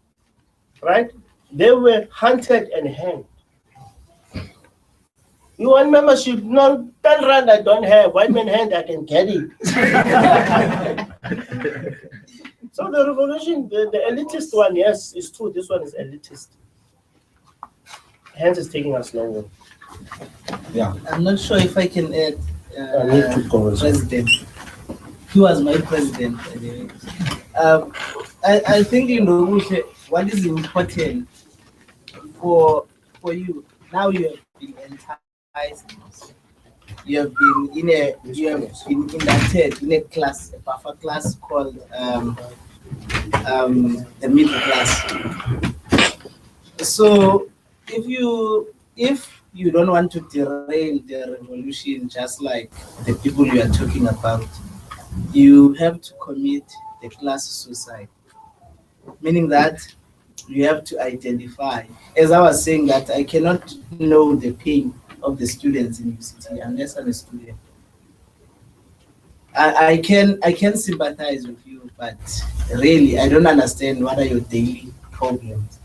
right? They were hunted and hanged. You want membership? No, 10 rand I don't have. White man hand I can carry. So the revolution, the elitist one, yes, it's true. This one is elitist. Hence, it's taking us longer. Yeah. I'm not sure if I can add I need to go as well. president. He was my president. Anyway. I think what is important for you now, you have been enticed. You have been inducted in a class, a Bafo class called the middle class. So if you don't want to derail the revolution, just like the people you are talking about, you have to commit the class suicide, meaning that you have to identify. As I was saying, that I cannot know the pain of the students in UCT unless I'm a student. I can sympathize with you, but really I don't understand what are your daily problems.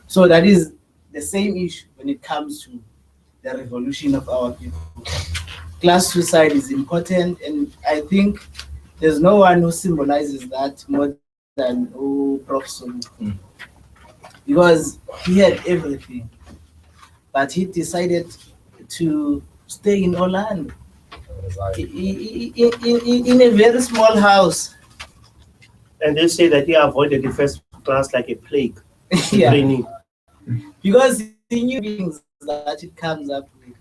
So that is the same issue when it comes to the revolution of our people. Class suicide is important, and I think there's no one who symbolizes that more than Prof. Solu. Because he had everything, but he decided to stay in Orlando, in a very small house. And they say that he avoided the first class like a plague. Yeah. Training. Because he knew things that it comes up with.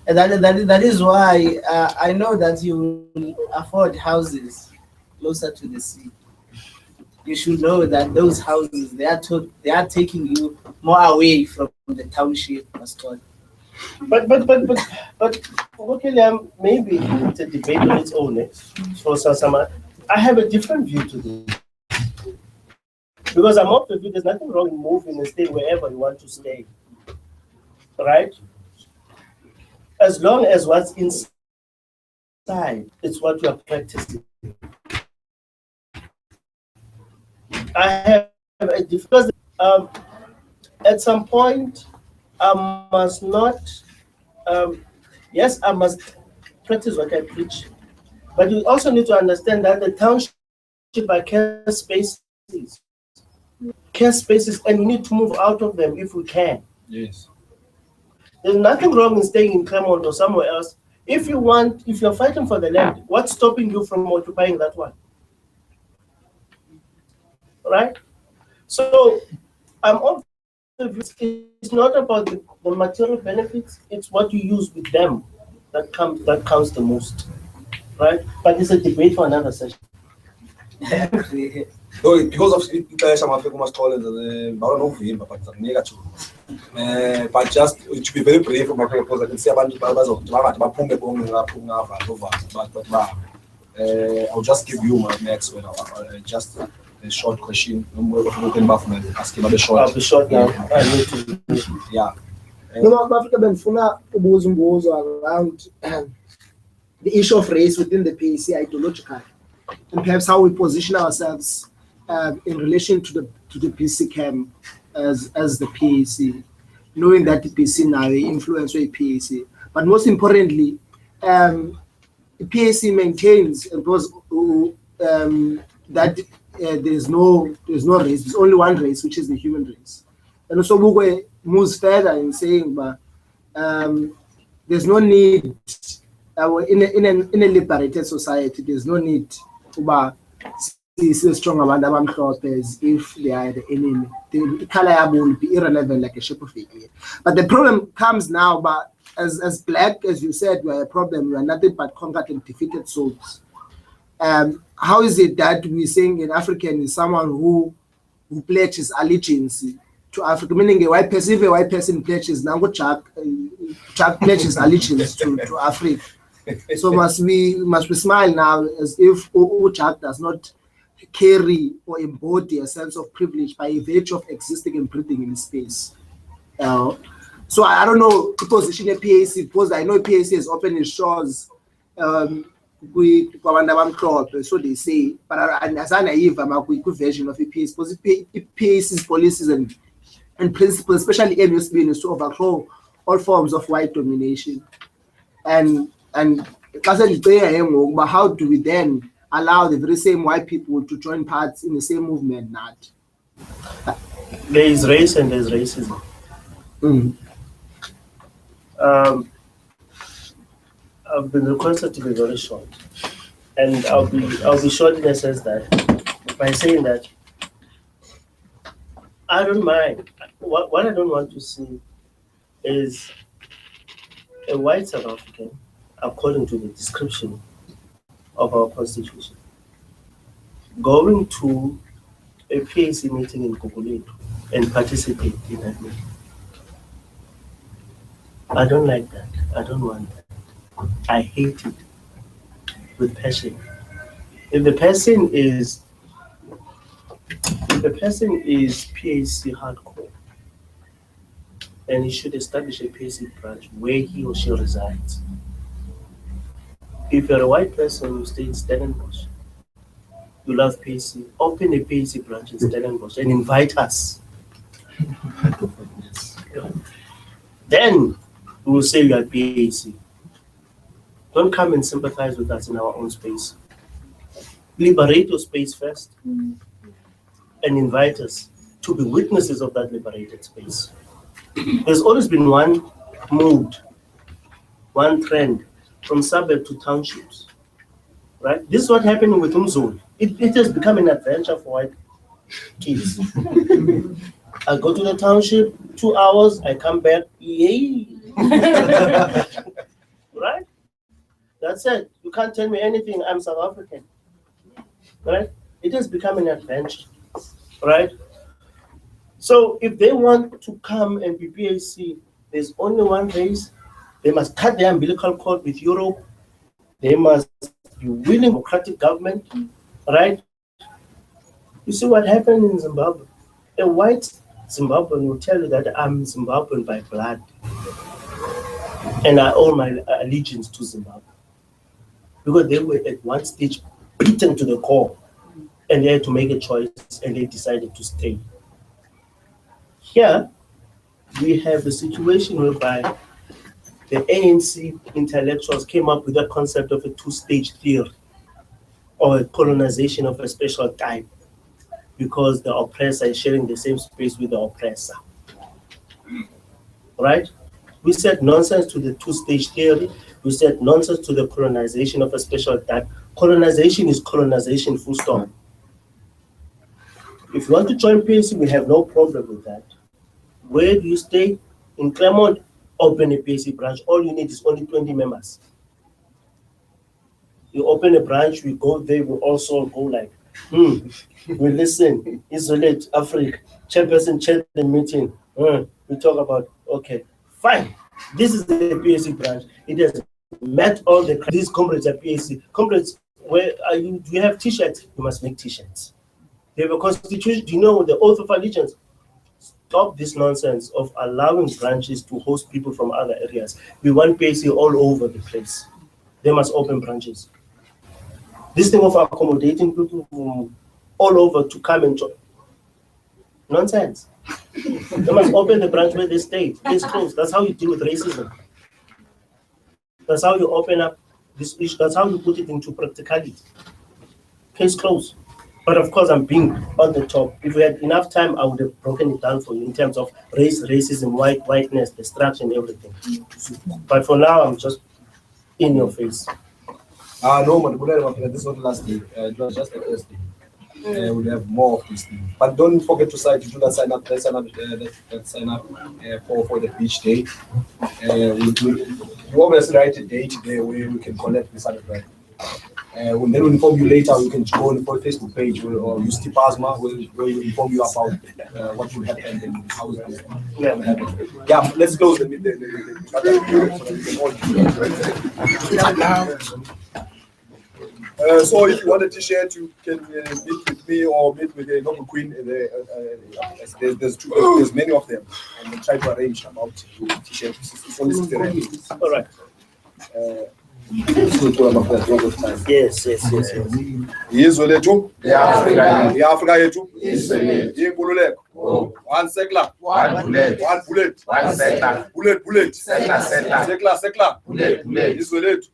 And that is why I know that you will afford houses closer to the sea. You should know that those houses, they are taking you more away from the township. But okay, maybe it's a debate on its own. So I have a different view to this. Because I'm of the view there's nothing wrong in moving and stay wherever you want to stay. Right? As long as what's inside is what you are practicing. I have a difference. At some point, I must not, yes, I must practice what I preach. But you also need to understand that the township are care spaces, and we need to move out of them if we can. Yes. There's nothing wrong in staying in Claremont or somewhere else. If you're fighting for the land, what's stopping you from occupying that one? Right? So I'm of the view it's not about the material benefits, it's what you use with them that counts the most. Right? But it's a debate for another session. Because of ixesha mafika umasixolele bawunovimba but ndizakunika thuba but just to be very brief because I can see abantu bazokuthi baphume bonke but I'll just give you my next one, just a short question. I'll be short now. I need to. Yeah. Around the issue of race within the PAC ideologically, and perhaps how we position ourselves in relation to the PC camp as the PAC, knowing that the PC now influence the PAC, but most importantly, the PAC maintains that there's no race. There's only one race, which is the human race. And also Mugwe moves further in saying, but there's no need in a liberated society. There's no need to see strong as if they are the enemy. The color will be irrelevant like a ship of a clear. But the problem comes now, but as black, as you said, we are a problem. We are nothing but conquered and defeated souls. How is it that we're saying an African is someone who pledges allegiance to Africa, meaning a white person, if a white person pledges, now Chuck pledges allegiance to Africa. So must we smile now as if Chuck does not carry or embody a sense of privilege by virtue of existing and breathing in space. So I don't know to position a PAC, because I know PAC has opened its shores so they say, but as a naive, I'm a quick version of a PAC, because PAC's policies and principles, especially NUSB, is to overthrow all forms of white domination. And but how do we then allow the very same white people to join parts in the same movement? Not. There is race and there's racism. I've been requested to be very short, and I'll be short in the sense that by saying that I don't mind. What I don't want to see is a white South African, according to the description of our constitution, going to a PAC meeting in Kokoleto and participate in that meeting. I don't like that. I don't want that. I hate it with passion. If the person is PAC hardcore, then he should establish a PAC branch where he or she resides. If you're a white person who stays in Stellenbosch, you love PAC, open a PAC branch in Stellenbosch and invite us. Then we will say you are PAC. Don't come and sympathize with us in our own space. Liberate your space first and invite us to be witnesses of that liberated space. There's always been one mood, one trend from suburb to townships, right? This is what happened with Umzulu. It has become an adventure for white kids. I go to the township, 2 hours, I come back, yay! Right? That's it. You can't tell me anything, I'm South African. Right? It has become an adventure. Right? So if they want to come and be PAC, there's only one race. They must cut their umbilical cord with Europe. They must be willing democratic government. Right? You see what happened in Zimbabwe? A white Zimbabwean will tell you that I'm Zimbabwean by blood. And I owe my allegiance to Zimbabwe. Because they were at one stage beaten to the core. And they had to make a choice and they decided to stay. Here, we have a situation whereby the ANC intellectuals came up with the concept of a two-stage theory or a colonization of a special type because the oppressor is sharing the same space with the oppressor. Right? We said nonsense to the two-stage theory. We said nonsense to the colonization of a special type. Colonization is colonization, full stop. If you want to join PAC, we have no problem with that. Where do you stay? In Claremont, open a PAC branch. All you need is only 20 members. You open a branch, we go there, we also go like, we listen, isolate, Africa, chairperson, chair the meeting. We talk about, okay, fine. This is the PAC branch. It has met all the, these comrades are PAC. Comrades, where are you? Do you have t-shirts? You must make t-shirts. They have a constitution, do you know the oath of allegiance? Stop this nonsense of allowing branches to host people from other areas. We want PAC all over the place. They must open branches. This thing of accommodating people from all over to come and join. Nonsense. They must open the branch where they stay. Case closed. That's how you deal with racism. That's how you open up this issue. That's how you put it into practicality. Case closed. But of course, I'm being on the top. If we had enough time, I would have broken it down for you in terms of race, racism, whiteness, destruction, everything. But for now, I'm just in your face. No, man, this is not the last day. It was just the first day. We'll have more of this thing. But don't forget to do that sign up. Let's sign up for the beach day. We always write a date there where we can connect with other. Then we'll inform you later. You can go on the Facebook page or use Tipasma where we'll inform you about what will happen and how it will happen. Yeah, let's close the meeting. So if you want a t-shirt, you can meet with me or meet with the local queen. There's many of them, and we'll try to arrange about t-shirts. It's only 60 rand. All right. Yes. Izwe lethu, iAfrika yethu, inkululeko. One settler, one bullet, bullet, settler, izwe lethu.